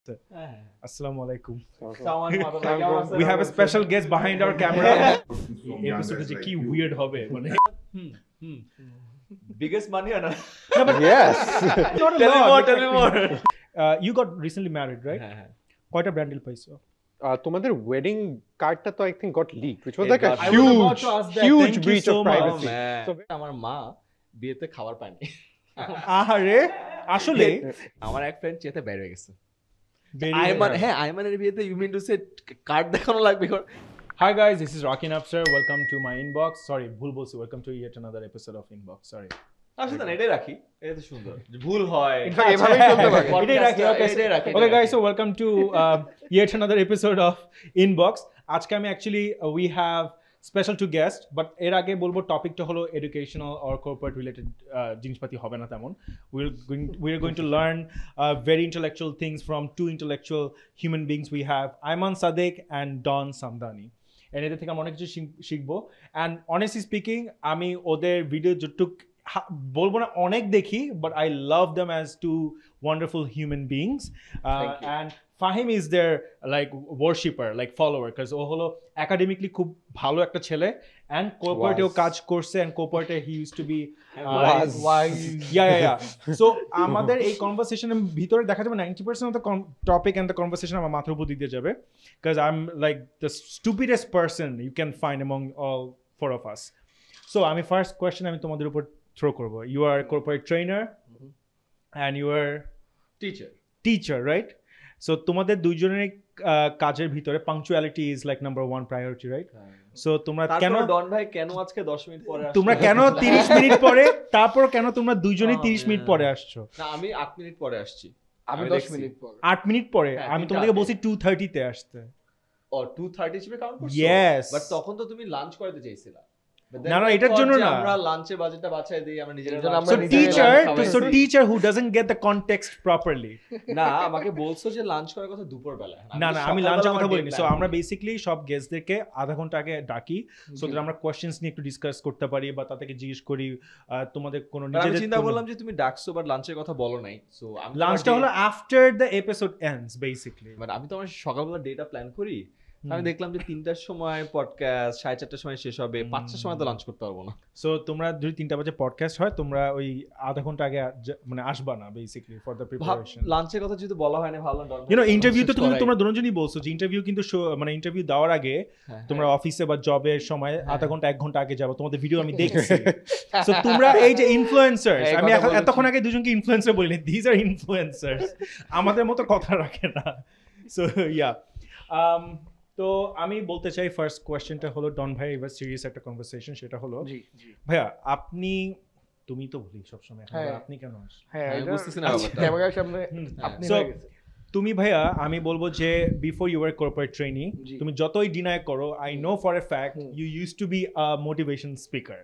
Assalamu alaikum. Assalamualaikum. We have a special guest behind our camera. Episode je ki weird hobe মানে Biggest money or not? Yes. not a Tell me lot, more, but tell me more. You got recently married, right? কয়টা ব্র্যান্ডেল পাইছো? তোমাদের wedding cardটা তো I think got leaked, which was It like a got- I was about huge, to ask that. huge Thank you breach so of much. privacy. So, আমার মা বিয়েতে খাবার পায়নি। আহারে আসলে আমার এক ফ্রেন্ড চেতে বের হয়ে গেছে। very আইমানের বিয়েতে you mean to say card দেখানো লাগবে। Hi guys, this is Rockin Absar. Welcome to my inbox. Sorry, ভুল বলছি. Welcome to yet another episode of Inbox. Sorry. আসলে না এটাই রাখি। এটা তো সুন্দর। ভুল হয়। in fact, এভাবেই চলতে পারে। এটাই রাখি, okay. Okay guys, so welcome to yet another episode of Inbox. আজকে আমি actually we have special two guests, but এর আগে বলবো টপিকটা হলো educational or corporate related জিনিসপাতি হবে না তেমন. We're going to learn very intellectual things from two intellectual human beings we have, Ayman Sadiq and Sumdany. And এদের থেকে আমরা অনেক কিছু শিখবো. And honestly speaking, আমি ওদের ভিডিও যতটুক বলবো না অনেক দেখি, but I love them as two wonderful human beings. And Fahim is their like worshipper, like follower, because ও হলো academically খুব ভালো একটা ছেলে, and corporate ও কাজ করছে, and corporate he used to be yeah. So আমাদের এই কনভারসেশনের ভিতরে দেখা যাবে 90% of the topic and the conversation আমার মাথার উপর দিয়ে যাবে, because I'm like the stupidest person you can find among all four of us. So আমি first question আমি তোমাদের উপর throw করব. You are a corporate trainer and you are teacher, right? So তোমাদের দুইজনের কাজের ভিতরে punctuality is like number one priority, right? So তোমরা কেন ডন ভাই কেন আজকে 10 মিনিট পরে আসছো? তোমরা কেন 30 মিনিট পরে, তারপর কেন তোমরা দুইজনেই 30 মিনিট পরে আসছো? না আমি 8 মিনিট পরে আসছি। আমি 10 মিনিট পর। 8 মিনিট পরে? হ্যাঁ, আমি তোমাদেরকে বলছি 2:30 তে আসতে। ও 2:30 হিসেবে কাউন্ট করছো? Yes. বাট তখন তো তুমি লাঞ্চ করতে চাইছিলা। না, এটার জন্য না। আমরা লাঞ্চের বাজেটটা বাঁচাই দেই, আমরা নিজেরা So teacher who doesn't get the context properly. না আমাকে বলছো যে লাঞ্চ করার কথা দুপুর বেলা। না আমি লাঞ্চের কথা বলিনি। সো আমরা বেসিক্যালি সব গেস্টদেরকে আধা ঘন্টা আগে ডাকি, সো দ্যাট আমরা কোশ্চেনস নিয়ে একটু ডিসকাস করতে পারি বা তাদেরকে জিজ্ঞেস করি তোমাদের কোনো নিজেদের। আমি চিন্তা করলাম যে তুমি ডাকছো বাট লাঞ্চের কথা বলো নাই। সো আমি লাঞ্চটা হলো after the episode ends basically. But আমি তো আমার সকালবেলা ডেটা প্ল্যান করি। আমি দেখলাম যে 3টার সময় পডকাস্ট, 4:30টার সময় শেষ হবে, 5টার সময় তো লাঞ্চ করতে পারবো না। সো তোমরা যদি 3টা বাজে পডকাস্ট হয়, তোমরা ওই আধা ঘন্টা আগে মানে আসবা না বেসিক্যালি ফর দ্য প্রিপারেশন। লাঞ্চের কথা যদি বলা হয় না ভালো না। ইউ নো ইন্টারভিউ তো তোমরা দুজনই বলছো যে ইন্টারভিউ কিন্তু মানে ইন্টারভিউ দেওয়ার আগে তোমরা অফিসে বা জবের সময় আধা ঘন্টা 1 ঘন্টা আগে যাবো। তোমাদের ভিডিও আমি দেখছি। সো তোমরা এই যে ইনফ্লুয়েন্সার্স, আমি এতক্ষণ আগে দুজনকে ইনফ্লুয়েন্সার বলিনি, দিস আর ইনফ্লুয়েন্সার্স, আমাদের মতো কথা রাখে না। সো ইয়া তো আমি বলতে চাই ফার্স্ট কোয়েশ্চেনটা হলো, ডন ভাই এবার সিরিয়াস একটা কনভারসেশন, সেটা হলো ভাইয়া আপনি, তুমি তো বলি সবসময় আপনি কেন আসেন? বুঝতেছি না ব্যাপারটা। ক্যামেরার সামনে আপনি হয়ে গেছে। তুমি ভাইয়া আমি বলবো যে before you are corporate trainee, তুমি যতই ডিনাই করো, I know for a fact you use to be a motivation speaker.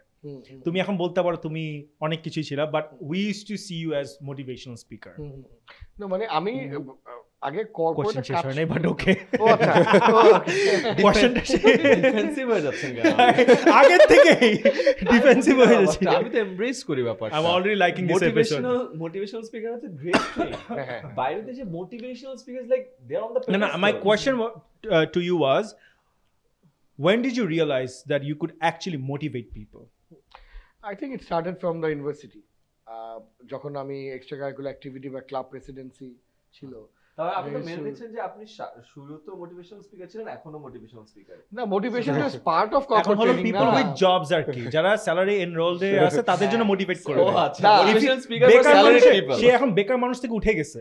তুমি এখন বলতে পারো তুমি অনেক কিছুই ছিল, but we use to see you as motivational speaker. না মানে আমি আগে কর্পোরেট শেষ হয় নাই, বাট ওকে ও আচ্ছা কোশ্চেনটা ডিফেন্সিভ হয়ে যাচ্ছেন কেন? আগে থেকে ডিফেন্সিভ হয়ে যাচ্ছে। আমি তো এমব্রেস করি ব্যাপারটা। I am already liking this episode. Motivational speaker হচ্ছে গ্রেট থিং। বাইরে দেশে motivational speakers like they are on the No, my question to you was, when did you realize that you could actually motivate people? I think it started from the university. যখন আমি extra curricular activity বা club Presidency ছিল। তবে আপনি তো main দেখছেন যে আপনি শুরুতে মোটিভেশনাল স্পিকার ছিলেন, এখনো মোটিভেশনাল স্পিকার। না motivation is part of corporate training. People with jobs আর কি, যারা স্যালারি এনরোলড আছে তাদের জন্য মোটিভেট করে। ও আচ্ছা, motivational speaker for salary people. সে এখন বেকার মানুষ থেকে উঠে গেছে।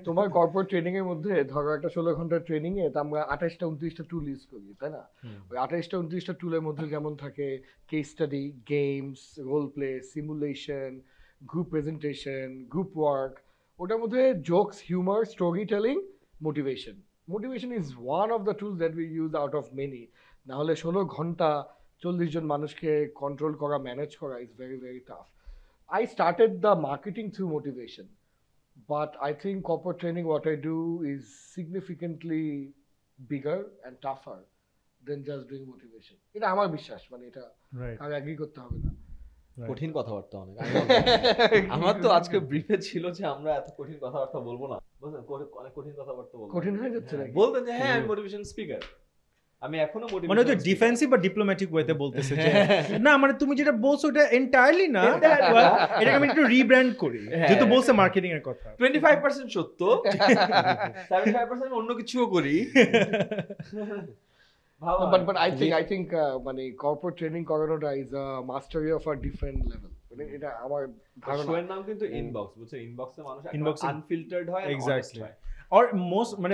তোমার কর্পোরেট ট্রেনিং এর মধ্যে ধরো একটা 16 ঘন্টার ট্রেনিং এ আমরা 28টা 29টা টুল ইউজ করি, তাই না? ওই 28টা 29টা টুলের মধ্যে যেমন থাকে case study, games, role play, simulation, group presentation, group work, ওটার মধ্যে jokes, humour, story telling, motivation. Motivation is one of the tools that we use out of many. না হলে 16 ঘন্টা 40 জন মানুষকে কন্ট্রোল করা, ম্যানেজ করা is very very tough. I started the marketing through motivation, but I think corporate training, what I do is significantly bigger and tougher than just doing motivation. এটা আমার বিশ্বাস, মানে এটা আমি এগ্রি করতে হবে না। কঠিন কথাবার্তা অনেক আমার তো আজকে ব্রিফে ছিল যে আমরা এত কঠিন কথাবার্তা বলবো না, বুঝলেন, অনেক কঠিন কথাবার্তা বলবো, কঠিন হয়ে যাচ্ছে নাকি? বলতেন যে হ্যাঁ আমি মোটিভেশন স্পিকার, আমি এখনো মোটিভেশন মানে তো ডিফেন্সিভ বা ডিপ্লোম্যাটিক ওয়েতে বলতেছে যে না মানে তুমি যেটা বলছো এটা এন্টায়ারলি না, এটাকে আমি একটু রিব্র্যান্ড করি, যেহেতু বলছে মার্কেটিং এর কথা। 25% সত্য, 75% অন্য কিছুও করি। But I think মানে corporate training করানোটা is a mastery of a different level. মানে এটা আমার ধারণা। শোয়ের নাম কিন্তু ইনবক্স, বুঝছো, ইনবক্সে মানুষ আনফিল্টার্ড হয়, এক্স্যাক্টলি। or most মানে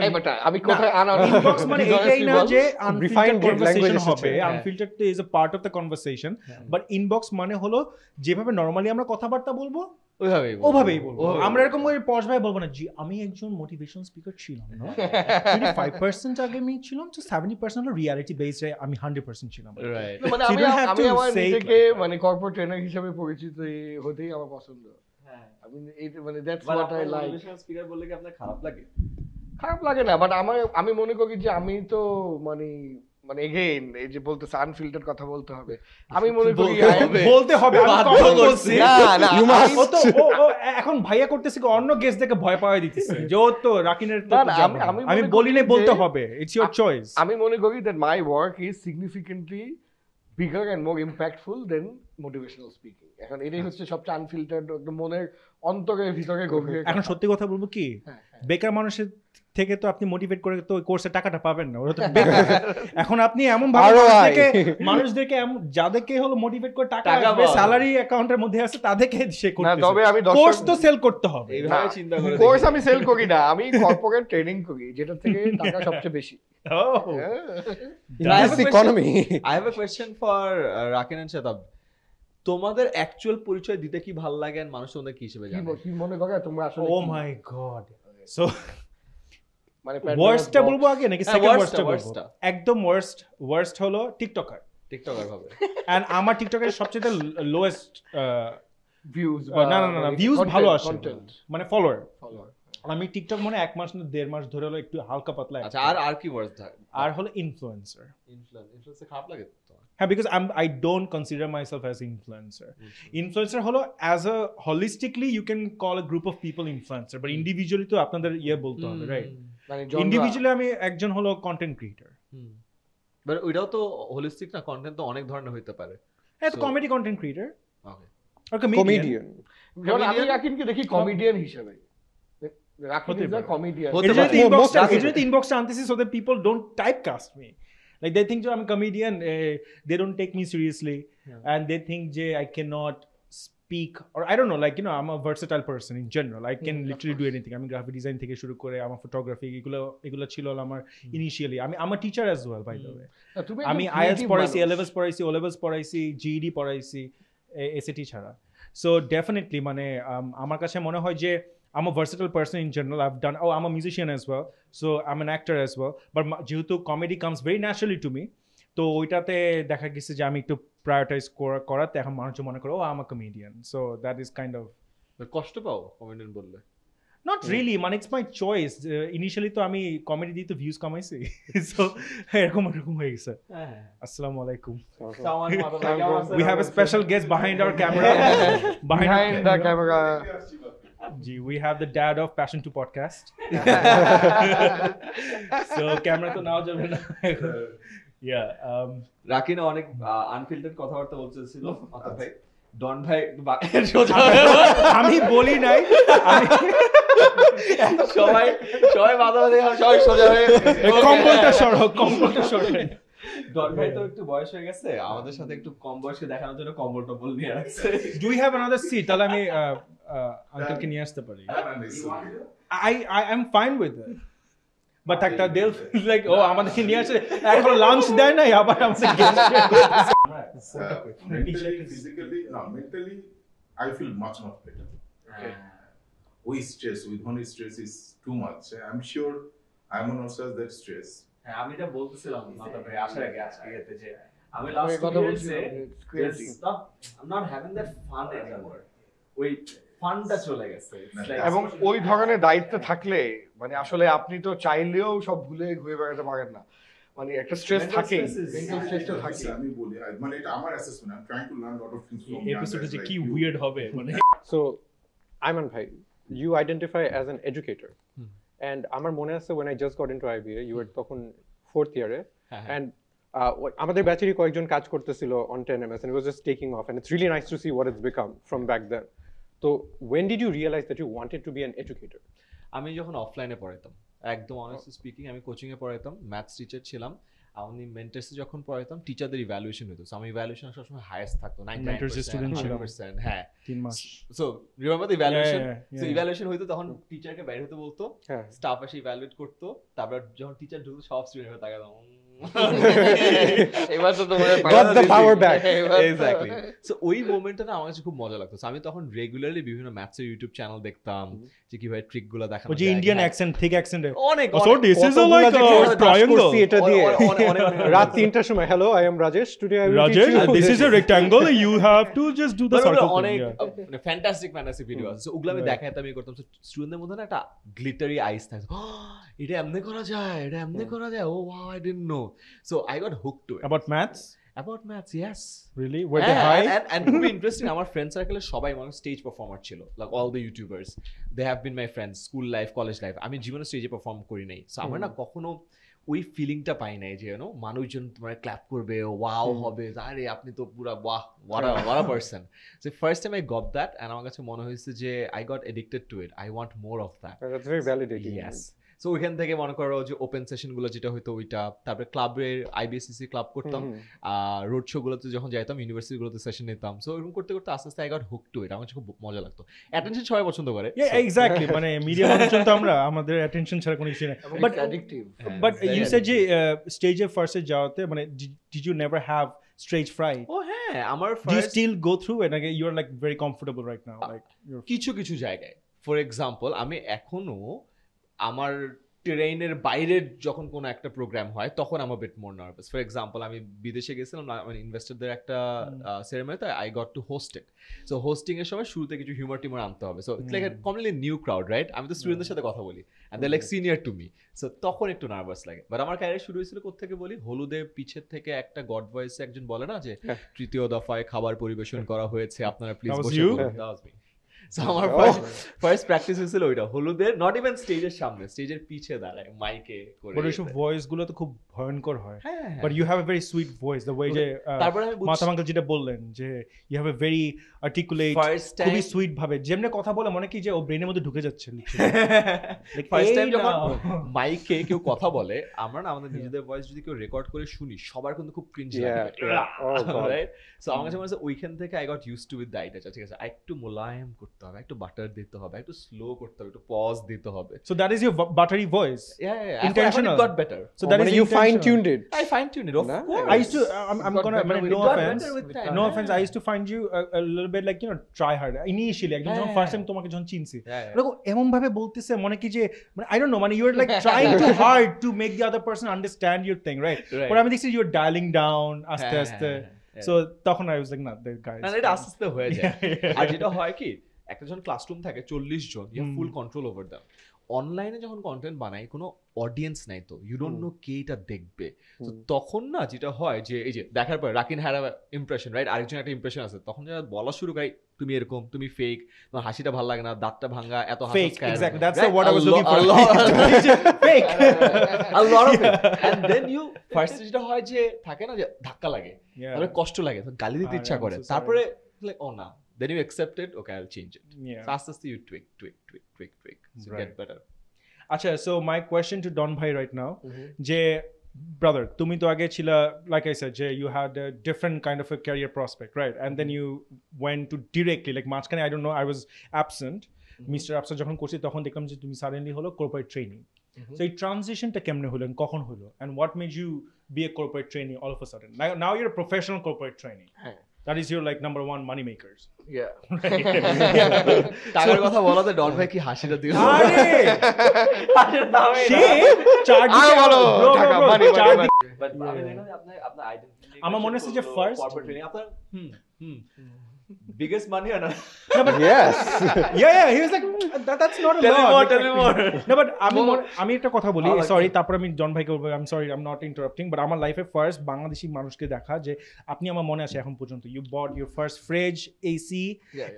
আমি কোথায় ইনবক্স মানে এটাই না যে আনফিল্টার্ড কনভারসেশন হবে, unfiltered is a part of the conversation, but inbox মানে হলো যেভাবে নরমালি আমরা কথাবার্তা বলবো ওভাবেই বলবো। আমরা এরকম করে পশ ভাই বলবো না জি আমি একজন মোটিভেশন স্পিকার ছিলাম না, 25% আগে আমি ছিলাম, তো 70% হলো রিয়ালিটি বেসড, আমি 100% ছিলাম। মানে আমি আমার নিজেকে মানে কর্পোরেট ট্রেনার হিসেবে পরিচিত হতেই আমার পছন্দ। আমি মানে that's what I like. Motivational speaker বললে কি আপনার খারাপ লাগে? খারাপ লাগে না, বাট আমি মনে করি যে আমি তো মানে এগেইন এই যে বলতে আনফিল্টার্ড কথা বলতে হবে, আমি মনে করি বলতে হবে। আমি কখন বলছি না এখন ভাইয়া করতেছে কি অন্য গেস্ট দেখে ভয় পাওয়া দিতেছে যে ও তো রাকিনের তো আমি বলি না বলতে হবে, ইটস ইওর চয়েস। আমি মনে করি that my work is significantly bigger and more impactful than motivational speaking. এখন এটাই হচ্ছে সবচেয়ে আনফিল্টার্ড, একদম মনের অন্তরের ভিতরে গভীরে। এখন সত্যি কথা বলবো কি, বেকার মানুষের থেকে তো আপনি মোটিভেট করে তো ওই কোর্সের টাকাটা পাবেন না, ওরা তো বেকার। এখন আপনি এমন ভাবে মানুষদেরকে যাদেরকে হলো মোটিভেট করে টাকা আসবে স্যালারি অ্যাকাউন্টের মধ্যে আছে তাদেরকে সে করতেছে, তবে আমি কোর্স তো সেল করতে হবে। এইভাবে চিন্তা করে কোর্স আমি সেল করি না, আমি কর্পোরেট ট্রেনিং করি, যেটা থেকে টাকা সবচেয়ে বেশি। I have a question for Rakin and Shatab. তোমাদের অ্যাকচুয়াল পরিচয় দিতে কি ভালো লাগে আর মানুষ তোমাদের কি হিসেবে জানে? কি মনে করে তোমরা আসলে? ও মাই গড, সো মানে ওয়ার্স্টটা বলবো আগে নাকি সেকেন্ড ওয়ার্স্টটা বলবো? একদম ওয়ার্স্ট হলো টিকটকার ভাবে। এন্ড আমার টিকটকের সবচেয়ে লোয়েস্ট ভিউজ, না ভিউজ ভালো আসে, মানে ফলোয়ার। আমি টিকটক মনে 1 মাস না 1.5 মাস ধরে হলো একটু হালকা পাতলা। আচ্ছা, আর কি ওয়ার্ড থাকে? আর হলো ইনফ্লুয়েন্সার। ইনফ্লুয়েন্সার খারাপ লাগে তো? হ্যাঁ, because I don't consider myself as influencer. Influencer হলো as a holistically you can call a group of people influencer, but individually তো আপনাদের বলতে হবে, রাইট? মানে individually আমি একজন হলো কন্টেন্ট ক্রিয়েটর। বাট ওইটাও তো হোলিস্টিক না, কন্টেন্ট তো অনেক ধরনের হতে পারে। হ্যাঁ, তো কমেডি কন্টেন্ট ক্রিয়েটর, ওকে, আর কমেডিয়ান। আমি রাকিনকে দেখি কমেডিয়ান হিসেবে। Rakin is a comedian. It's inbox আনতেছি so that people don't typecast me. Like they think I'm a comedian, they don't take me seriously, and they think I cannot speak, or I don't know, like, you know, I'm a versatile person in general. I can literally do anything. I mean, graphic design থেকে শুরু করে আমার photography এগুলো ছিল আমার initially. I'm a teacher as well, by the way. আমি IELTS পড়াইছি, A-levels পড়াইছি, O-levels পড়াইছি, GED পড়াইছি, SAT ছাড়া। So definitely মানে আমার কাছে মনে হয় যে I'm a versatile person in general. I'm a musician as well, so I'm an actor as well. But যেহেতু comedy comes very naturally to me, তো ওইটাতে দেখা গেছে যে আমি একটু প্রায়োরিটাইজ করাতে এখন মানুষ মনে করে I'm a comedian. So that is kind of কষ্ট পাও কমেডিয়ান বললে? Not really, মানে it's my choice. Initially তো আমি কমেডি দিয়ে তো ভিউজ কামাইছি, so এরকম হয়ে গেছে। আসসালামু আলাইকুম। We have a special guest behind our camera. behind the camera. We have the dad of Passion to Podcast. So camera to now jabe na. Yeah, Rakin অনেক আনফিল্টার্ড কথাবার্তা বলতেছিল মাতা ভাই, ডন ভাই আমি বলি নাই, আমি সবাই মাথা দিয়ে সবাই সোজা হয়ে কম্বলটা সরো। ডন ভাই তো একটু বয়স হয়ে গেছে, আমাদের সাথে একটু কম বয়সে দেখানোর জন্য কম্বল টম্বল নিয়ে রাখছে। Do we have another seat? তাহলে আমি আঙ্কেলকে নিয়ে আসতে পারি। I am fine with it. But they'll feel like, oh, আমাদেরকে নিয়ে আসে, এখন লাঞ্চ দেয় নাই, আবার আমাদের physically, I feel much better. With stress, with one stress is too much. I'm sure Ayman also has that stress. হ্যাঁ, আমি এটা বলতেছিলাম মাতা ভাই আসার আগে আজকে যে আমি লাস্ট কথা বলছি, I'm not having that fun anymore. ওই ফানটা চলে গেছে। এবং ওই ধরনের দায়িত্ব থাকলে মানে আসলে আপনি তো চাইলেও সব ভুলে ঘুরে বেড়াতে পারেন না। মানে একটা স্ট্রেস Mental থাকে, stress is- মেন্টাল স্ট্রেসটা থাকে। আমি বলি মানে এটা আমার assessment I am trying to learn lot of things from এপিসোডে যে কি উইয়ার্ড হবে মানে So, Ayman bhai, you identify as an educator. And আমার মনে আছে when I just got into IBA, you were তখন 4th year and আমাদের ব্যাচেরই কয়েকজন কাজ করতেছিল on 10ms and it was just taking off and it's really nice to see what it's become from back then. So, when did you realize that you wanted to be an educator? আমি যখন অফলাইনে পড়াইতাম, একদম honestly speaking, আমি coaching এ পড়াইতাম, maths teacher ছিলাম। আমি মেন্টার্সে যখন পড়াইতাম টিচারদের evaluation হতো, আমি ইভ্যালুয়েশন সবসময় হাইয়েস্ট থাকতো, 99% স্টুডেন্ট ছিলাম 100%। হ্যাঁ 3 মাস so remember the evaluation. Yeah. So evaluation হইতো তখন টিচারকে বাইরে হতে বলতো, হ্যাঁ স্টাফ এসে ইভ্যালুয়েট করতো, তারপর যখন টিচার ঢুকতো সব স্টুডেন্টরা তাকাতো এবার তো তোমার Got the power back. Exactly. So ওই মোমেন্টটা না আমার কাছে খুব মজা লাগতো। আমি তখন রেগুলারলি বিভিন্ন ম্যাথসের ইউটিউব চ্যানেল দেখতাম যে কিভাবে ট্রিকগুলো দেখানো ওই যে ইন্ডিয়ান অ্যাকসেন্ট থিক অ্যাকসেন্ট অনেক so this is like triangle এটা দিয়ে রাত 3টার সময় hello I am Rajesh today I will teach Rajesh you this is a rectangle you have to just do the circle অনেক thing, yeah. Fantastic fantasy video আছে। ওগুলো আমি দেখাইতাম, আমি করতাম। স্টুডেন্টদের মধ্যে না একটা গ্লিটারি আইস থাকে, এটা এমনি করা যায়, এটা এমনি করা যায়, oh wow I didn't know. So I got hooked to it. About maths yes really were they high and খুবই ইন্টারেস্টিং। আমার ফ্রেন্ড সার্কেলে সবাই মানে স্টেজ পারফর্মার ছিল, like all the YouTubers they have been my friends school life college life. আমি জীবনে স্টেজে perform করি নাই, সো আমার না কখনো ওই ফিলিংটা পাই নাই যে ইউ নো মানুষজন তোমার ক্ল্যাপ করবে, ওয়াও হবে, আরে আপনি তো পুরো বাহ what a person. So first time I got that and আমার কাছে মনে হয়েছে যে I got addicted to it, I want more of that. that's very validating. Yes. So ওইখান থেকে মনে করো যে ওপেন সেশন গুলো যেটা হইতো ওইটা, তারপরে ক্লাবের আইবিএসসি ক্লাব করতাম, রোড শো গুলোতে যখন যাইতাম, ইউনিভার্সিটি গুলোতে সেশন নিতাম। সো এরকম করতে করতে আস্তে আস্তে আই গট হুক টু ইট। আমার খুব মজা লাগতো। অ্যাটেনশন সবাই পছন্দ করে, yeah exactly মানে মিডিয়া মানুষজন তো আমরা আমাদের অ্যাটেনশন ছাড়া কোনো কিছু না but addictive. but you said যে স্টেজে ফার্স্টে যাওয়াতে মানে did you never have stage fright ও হ্যাঁ আমার do you first still go through it like you're like very comfortable right now like you're কিছু কিছু জায়গায়, ফর এক্সাম্পল আমি এখনো আমার ট্রেনের বাইরের যখন কোনো একটা প্রোগ্রাম হয় তখন আমার bit more nervous. For example আমি বিদেশে গেছিলাম, মানে ইনভেস্টরদের একটা সেরেমনিতে I got to host it. So hosting এর সময় শুরুতে কিছু হিউমার টিউমার আনতে হবে। So it's like a completely new crowd, right? আমি তো স্টুডেন্টদের সাথে কথা বলি and they like senior to me, so তখন একটু নার্ভাস লাগে। বাট আমার ক্যারিয়ার শুরু হয়েছিল কোত্থেকে বলি, হলুদের পিছের থেকে একটা গড ভয়েসে একজন বলে না যে তৃতীয় দফায় খাবার পরিবেশন করা হয়েছে, আপনারা প্লিজ That was বসে you? পড়ুন। That was me. So আমার ফার্স্ট প্র্যাকটিস হয়েছিল ওইটা হলুদের, নট ইভেন স্টেজের সামনে, স্টেজের পিছে দাঁড়ায় মাইকে করে। but ওইসব ভয়েস গুলো তো খুব ভয়ঙ্কর হয় হ্যাঁ but you have a very sweet voice the way যে তারপরে আমি মাতাম আঙ্কেল যেটা বললেন যে you have a very articulate first খুবই টাইম সুইট ভাবে যেমনি কথা বলে মনে কি যে ও ব্রেনের মধ্যে ঢুকে যাচ্ছে ফার্স্ট টাইম এই যখন নাও। মাইকে কেউ কথা বলে, আমরা না আমাদের নিজেদের ভয়েস যদি কেউ রেকর্ড করে শুনি সবার কিন্তু খুব ক্রিঞ্জ Yeah, লাগে, yeah. Oh, God. Right? So আমার কাছে মনে হচ্ছে ওইখান থেকে I got used to with the idea, ঠিক আছে একটু মোলায়েম করতে হবে, একটু বাটার দিতে হবে, একটু স্লো করতে হবে, একটু পজ দিতে হবে। so that is your buttery voice Intentional. Intentional. It got better. so that is you fine intentional. tuned it. I fine tuned it, of Nah. course. I used to I'm got gonna better মানে with no It got offense better with time. no offense I used to find you a little bit like you know try hard initially একদম যখন Yeah. First time তোমাকে যখন চিনছি Yeah, yeah. দেখো এমন ভাবে বলতেছে মনে কি যে মানে I don't know মানে you are like trying too hard to make the other person understand your thing right Right. but আমি দেখছি you are dialing down আস্তে হ্যাঁ, আস্তে হ্যাঁ, হ্যাঁ। so তখন I was like না the guys না, এটা আস্তে আস্তে হয়ে যায়। Yeah. আর যেটা হয় কি, একটা যখন ক্লাসরুম থাকে 40 জন, you have full control over them. অনলাইনে যখন কন্টেন্ট বানাই কোনো অডিয়েন্স নাই, তো ইউ ডোন্ট নো কে এটা দেখবে। তো তখন না যেটা হয় যে এই যে দেখার পর রাকিন হ্যাড ইমপ্রেশন, রাইট? আরেকজন একটা ইমপ্রেশন আছে, তখন যারা বলা শুরু করে তুমি এরকম, তুমি ফেক, তোমার হাসিটা ভালো লাগে না, দাঁতটা ভাঙা, এত fake হাসি, exactly that's the word I was looking for fake a lot of it. And then you first যেটা হয় যে থাকে না যে ধাক্কা লাগে, yeah তারপরে কষ্ট লাগে, তো গালি দিতে I ইচ্ছা am করে, so sorry. তারপরে like oh না, then you accept it, okay I'll change it. yeah So আস্তে আস্তে you tweak so Right. get better. আচ্ছা so my question to Don ভাই right now যে brother তুমি তো আগে ছিলা like I said যে you had a different kind of a career prospect right and then you went to directly like মাঝখানে I don't know I was absent Mr. Absar যখন করছি তখন দেখলাম যে তুমি suddenly হলো corporate training so এই ট্রানজিশনটা কেমনে হলো কখন হলো and what made you be a corporate trainee all of a sudden now you're a professional corporate trainee that is your like number one money makers Yeah. টাকার কথা বলাতে ডন ভাই কি হাসিটা দিল, আরে সে চার দিকে বলো, bro, টাকা, bro, money, চার money, দিকে- বাট আমি দেখলাম যে আপনার আইডেন্টিটি আমার মনে হচ্ছে যে first- কর্পোরেট ট্রেনিং আপনার biggest money or not? Yes. Yeah, he was like, that's not a Tell me lot. more, tell me more. No, but আমি একটা কথা বলি, সরি, তারপর আমি জন ভাইকে বলবো, I am sorry, I am not interrupting, but আমার লাইফে ফার্স্ট বাংলাদেশি মানুষকে দেখা যে আপনি আমার মনে আছে এখন পর্যন্ত, you bought your first fridge AC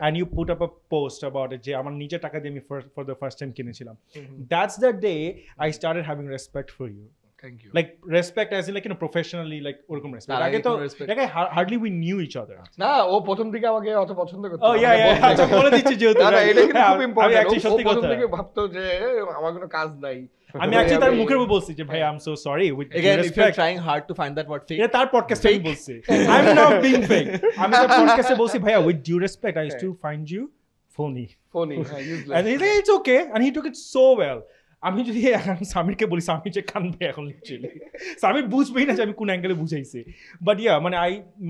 and you put up a post about it যে আমার নিজের টাকা দিয়ে আমি ফর দ্য ফার্স্ট টাইম কিনেছিলাম। That's the day I started having respect for you. Thank you. Like respect as in like, you know, professionally, like ওরকম respect. আগে তো like hardly we knew each other. না, ও প্রথম দিকে আমাকে অত পছন্দ করতো। Oh yeah, আচ্ছা বলে দিচ্ছি যেহেতু। না, এটা কিন্তু খুব ইম্পর্টেন্ট। আমি actually সত্যি কথা। প্রথম দিকে ভাবতো যে আমার কোনো কাজ নাই। আমি actually তার মুখের উপর বলছি যে ভাই I'm so sorry with Again, if you're respect. trying hard to find that word fake. এটা তার পডকাস্টে আমি বলছি। I'm not being fake. আমি তার পডকাস্টে বলছি ভাইয়া with due respect I used to find you phony. হ্যাঁ, useless. And he's like it's okay and he took it so well. আমি যদি সামিরকে বলি, সামির যে কানবে এখন লিটারালি, সামির বুঝবেই না যে আমি কোন অ্যাঙ্গেলে বুঝাইছি। বাট ইয়া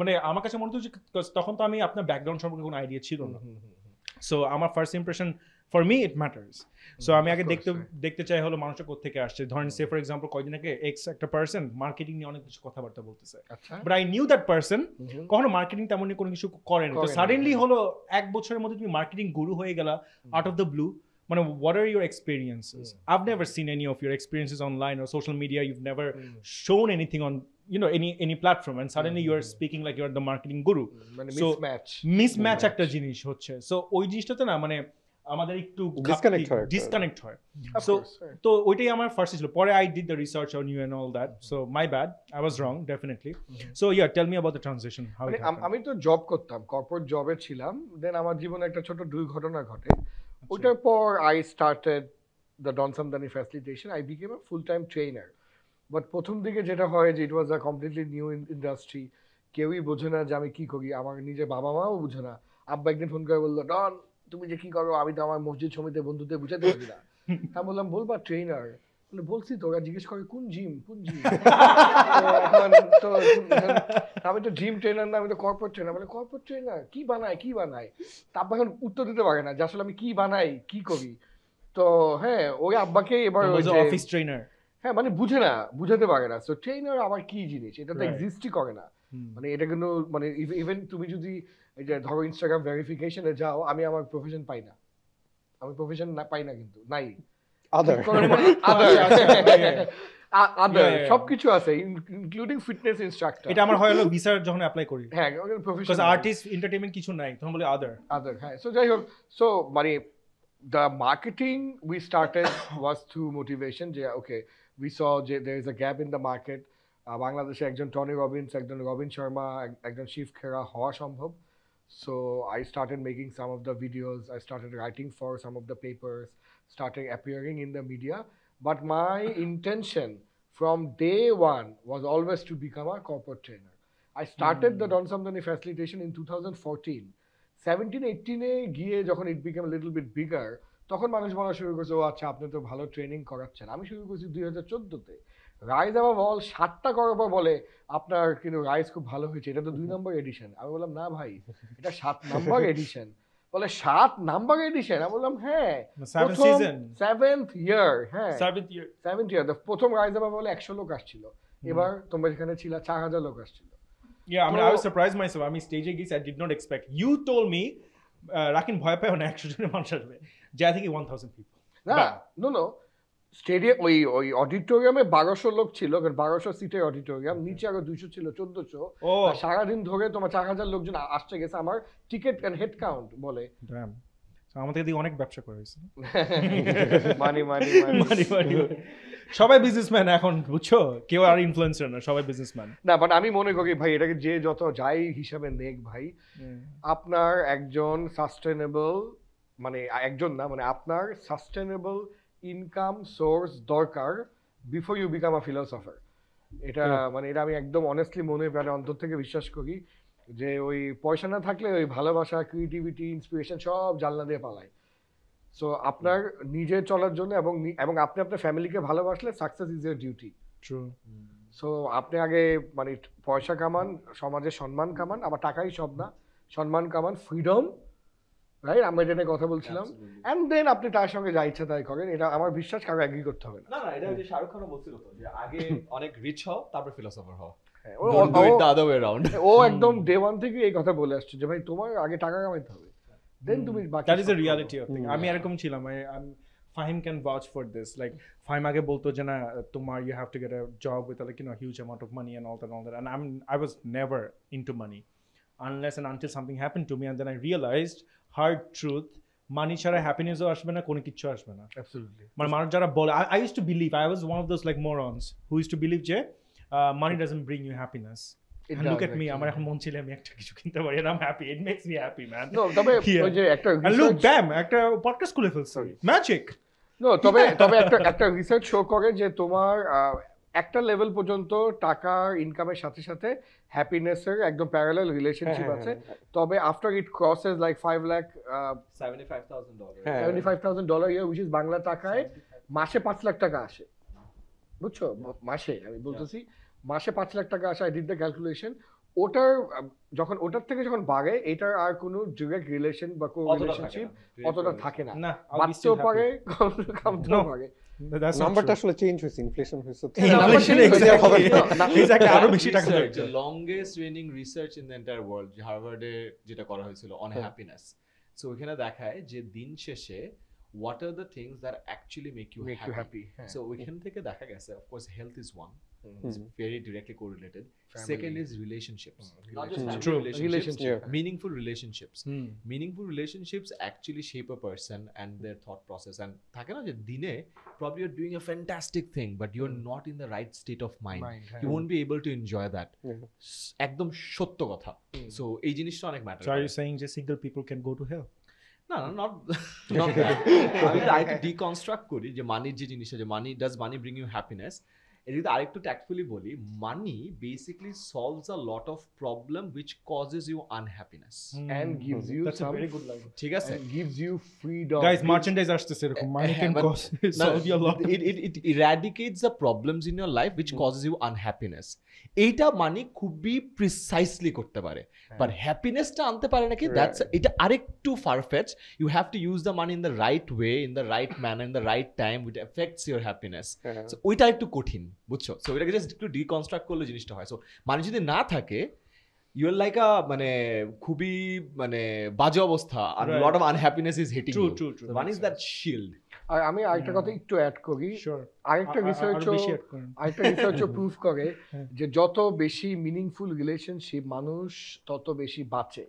মানে আমার কাছে মনে হচ্ছে তখন তো আমি আপনার ব্যাকগ্রাউন্ড সম্পর্কে কোনো আইডিয়া ছিল না। সো আমার first impression for me it matters. So আমি আগে দেখতে চাই হলো মানুষটা কোত্থেকে আসছে। ধরেন সে ফর এক্সাম্পল কয়দিন আগে এক্স একটা পার্সন মার্কেটিং নিয়ে অনেক কিছু কথাবার্তা বলতেছে, but I knew that person কখনো মার্কেটিং তেমন কোনো কিছু করেনি। তো সাডেনলি হলো 1 বছরের মধ্যে তুমি মার্কেটিং গুরু হয়ে গেলা out of the blue. What are your experiences? I've never seen any of your experiences online or social media. You've never shown anything on, you know, any platform, and suddenly you are speaking like you're the marketing guru. So mismatch একটা জিনিস হচ্ছে। So ওই জিনিসটাতে না মানে আমাদের একটু disconnect হয়। So তো ওইটাই আমার ফার্স্ট ছিল। পরে I did the research on you and all that. So my bad, I was wrong definitely. So yeah, tell me about the transition. How it happened. আমি তো জব করতাম, কর্পোরেট জবে ছিলাম। দেন আমার জীবনে একটা ছোট দুর্ঘটনা ঘটে। ওটার পর I started the Sumdany facilitation. I became a full-time trainer. But প্রথম দিকে যেটা হয় যে it was a completely new industry. কেউই বোঝে না যে আমি কি করি, আমার নিজের বাবা মাও বোঝে না। আব্বা একদিন ফোন করে বললো, ডন তুমি যে কি করো আমি তো আমার মসজিদ সমিতির বন্ধুদের বুঝাতে পারি না। আমি বললাম বলবা ট্রেনার, বলছি তো, ওরা জিজ্ঞেস করে কোন জিম। তো আমি তো জিম ট্রেনার না, আমি তো কর্পোরেট ট্রেনার। মানে কর্পোরেট ট্রেনার কি বানায়? তারপর এখন উত্তর দিতে পারে না যে আসলে আমি কি বানাই, কি করি। তো হ্যাঁ, ওই আব্বাকে এবার অফিস ট্রেনার, হ্যাঁ মানে বুঝাতে পারে না। সো ট্রেনার আবার কি জিনিস, এটা তো এক্সিস্টই করে না। মানে এটা কিন্তু মানে ইভেন তুমি যদি এই যে ধরো ইনস্টাগ্রাম ভেরিফিকেশনে যাও, আমি আমার প্রফেশন পাই না, কিন্তু নাই আদার সবকিছু আছে ইনক্লুডিং ফিটনেস ইনস্ট্রাক্টর। এটা আমার হয় হলো ভিসার যখন অ্যাপ্লাই করি, হ্যাঁ প্রফেশনাল আর্টিস্ট এন্টারটেইনমেন্ট কিছু নাই, তখন বলি আদার। হ্যাঁ। সো যাই হোক, সো মানে the marketing we started was through motivation. Okay, we saw there is a gap in the market. Bangladesh ekjon Tony Robbins, ekjon Robin Sharma, ekjon Shiv Khera hawa সম্ভব. So I started making some of the videos, I started writing for some of the papers, started appearing in the media. But my intention from day one was always to become a corporate trainer. I started the Sumdany facilitation in 2014. 17-18 গিয়ে যখন it became little bit bigger, তখন মানুষ বলা শুরু করছে, ও আচ্ছা আপনি তো ভালো ট্রেনিং করাচ্ছেন। আমি শুরু করছি 2014-তে। রাইজ আবার 7টা করার পর বলে আপনার কিন্তু রাইজ খুব ভালো হয়েছে, এটা তো 2 নম্বর এডিশন। আমি বললাম না ভাই, এটা 7 নম্বর এডিশন। বলে 7 নাম্বার এডিশন? আমি বললাম হ্যাঁ, 7th ইয়ার। হ্যাঁ 7th ইয়ার। প্রথম রাইজ আবার বলে 100 লোক আসছিল, এবার তোমরা যেখানে ছিল 4000 লোক আসছিল। Yeah, I mean, I was surprised myself. I mean, stage gigs I did not expect. You told me, Rakin bhoy payo na 100 জনের মানুষ আসবে, যে I think 1000 people. No. Stadium ওই অডিটোরিয়ামে 1200 লোক ছিল, কারণ 1200 সিটের অডিটোরিয়াম, নিচে আরো 200 ছিল, 1400। সারাদিন ধরে তোমার 4000 লোকজন আসছে গেছে আমার টিকিট এন্ড হেড কাউন্ট বলে। আমাদের দিকে অনেক ব্যবসা করে হয়েছে, মানি। সবাই বিজনেসম্যান এখন, বুঝছো, কেউ আর ইনফ্লুয়েন্সার না, সবাই বিজনেসম্যান। না, বাট আমি মনে করি ভাই, এটাকে যে যত যাই হিসাবে নেক ভাই, আপনার একজন সাস্টেনেবল মানে একজন না মানে আপনার সাস্টেনেবল ইনকাম সোর্স দরকার before you become a philosopher. এটা মানে এটা আমি একদম অনেস্টলি মনে প্রাণে অন্তর থেকে বিশ্বাস করি যে ওই পয়সা না থাকলে ওই ভালোবাসা, ক্রিয়েটিভিটি, ইন্সপিরেশন সব জানলা দিয়ে পালায়। সো আপনার নিজে চলার জন্য এবং আপনি আপনার ফ্যামিলিকে ভালোবাসলে success is year duty. True. So আপনি আগে মানে পয়সা কামান, সমাজে সম্মান কামান, আবার টাকাই সব না, সম্মান কামান, ফ্রিডম, রাইট? আমরা যেটা কথা বলছিলাম, এন্ড দেন আপনি তার সঙ্গে যা ইচ্ছা তাই করেন। এটা আমার বিশ্বাস কারো এগ্রি করতে হবে না। না, এটা যে শাহরুখ খানও বলছিল তো যে আগে অনেক রিচ হও তারপর ফিলোসফার হও। Don't do it the other way around. ও একদম ডে ওয়ান থেকে এই কথা বলে আসছে যে ভাই তোমার আগে টাকা কামাইতে হবে, দেন তুমি বাকি That is সব the reality করো। of thing. আমি এরকম ছিলাম, Fahim can vouch for this. Like Fahim আগে বলতো যে না তোমার you have to get a job with like huge amount of money and all that. And I was never into money unless and until something happened to me, and then I realized hard truth. মানি ছাড়া হ্যাপিনেসও আসবে না, কোনো কিছু আসবে না। Absolutely. মানে মানুষ যারা বলে, I used to believe, I was one of those like morons who used to believe যে money doesn't bring you happiness. It And does, look at me, actually. আমার এখন মন ছিল আমি একটা কিছু কিনতে পারি, and I'm happy. It makes me happy, man. No, তবে Yeah. ওই যে একটা And look, research- bam, একটা podcast খুলে ফেলছি। Magic. No, তবে একটা রিসার্চ শো করে যে তোমার একটা লেভেল পর্যন্ত টাকার ইনকামের সাথে সাথে হ্যাপিনেসের একদম প্যারালাল রিলেশনশিপ আছে, তবে after it crosses like 5 lakh $75,000. $75,000 year, which is Bangla টাকায় মাসে 5 লাখ টাকা আসে, বুঝছো? মাসে আমি বলতেছি মাসে 5 লাখ টাকা আসে। I did the calculation. ওটার ওটার থেকে যখন বাড়ে, এটার আর কোনো ডিরেক্ট রিলেশন বা কোনো রিলেশনশিপ অতটা থাকে না। না, I'll be বাড়তেও still পারে, happy. কমতেও No. পারে। That's not নাম্বারটা true. আসলে চেঞ্জ হয়েছে, ইনফ্লেশন হয়েছে। Exactly. Exactly, আরো বেশি টাকা Research, লাগছে। the longest running research in the entire world, হার্ভার্ডে যেটা করা হয়েছিল on happiness. So ওখানে দেখায় যে দিন শেষে what are the things that actually make you happy. So ওইখান থেকে দেখা গেছে, of course health is one. It's very directly correlated. Second is relationships. Not just family True. relationships. Yeah. Meaningful relationships. Hmm. Meaningful relationships actually shape a person and their thought process. And থাকে না যে দিনে probably you're doing a fantastic thing but you're not in the right state of mind. You won't be able to enjoy that. একদম সত্য কথা। So এই জিনিসটা অনেক matter So are you saying যে single people can go to hell? না not that. আমি আরেকটু ডিকনস্ট্রাক্ট করি যে মানির যে জিনিসটা, যে does money bring you happiness, এদিকে আরেকটু ট্যাক্টফুলি বলি, money basically solves a lot of problem which causes you unhappiness And gives you That's a some, very good line. ঠিক আছে? and gives you freedom. Guys, merchandise আসতেছে এরকম, money can but- cause solve your lot. It eradicates the problems in your life which causes you unhappiness. এইটা মানি খুবই precisely করতে পারে, but হ্যাপিনেসটা আনতে পারে নাকি, দ্যাটস এটা আরেকটু farfetched. You have to use the money in the right way, in the right manner, in the right time, which affects your happiness. So ওইটা একটু কঠিন, বুঝছো? সো এটাকে জাস্ট একটু ডিকনস্ট্রাক্ট করলে জিনিসটা হয়। সো মানি যদি না থাকে, ইউর লাইক আ মানে খুবই মানে বাজে অবস্থা, আর lot of unhappiness is hitting you. True. Money is that shield. আর আমি আরেকটা কথা একটু অ্যাড করি, Sure. আরেকটা আরো রিসার্চও বেশি add করেন। প্রুভ করে যে যত বেশি মিনিংফুল রিলেশনশিপ মানুষ তত বেশি বাঁচে।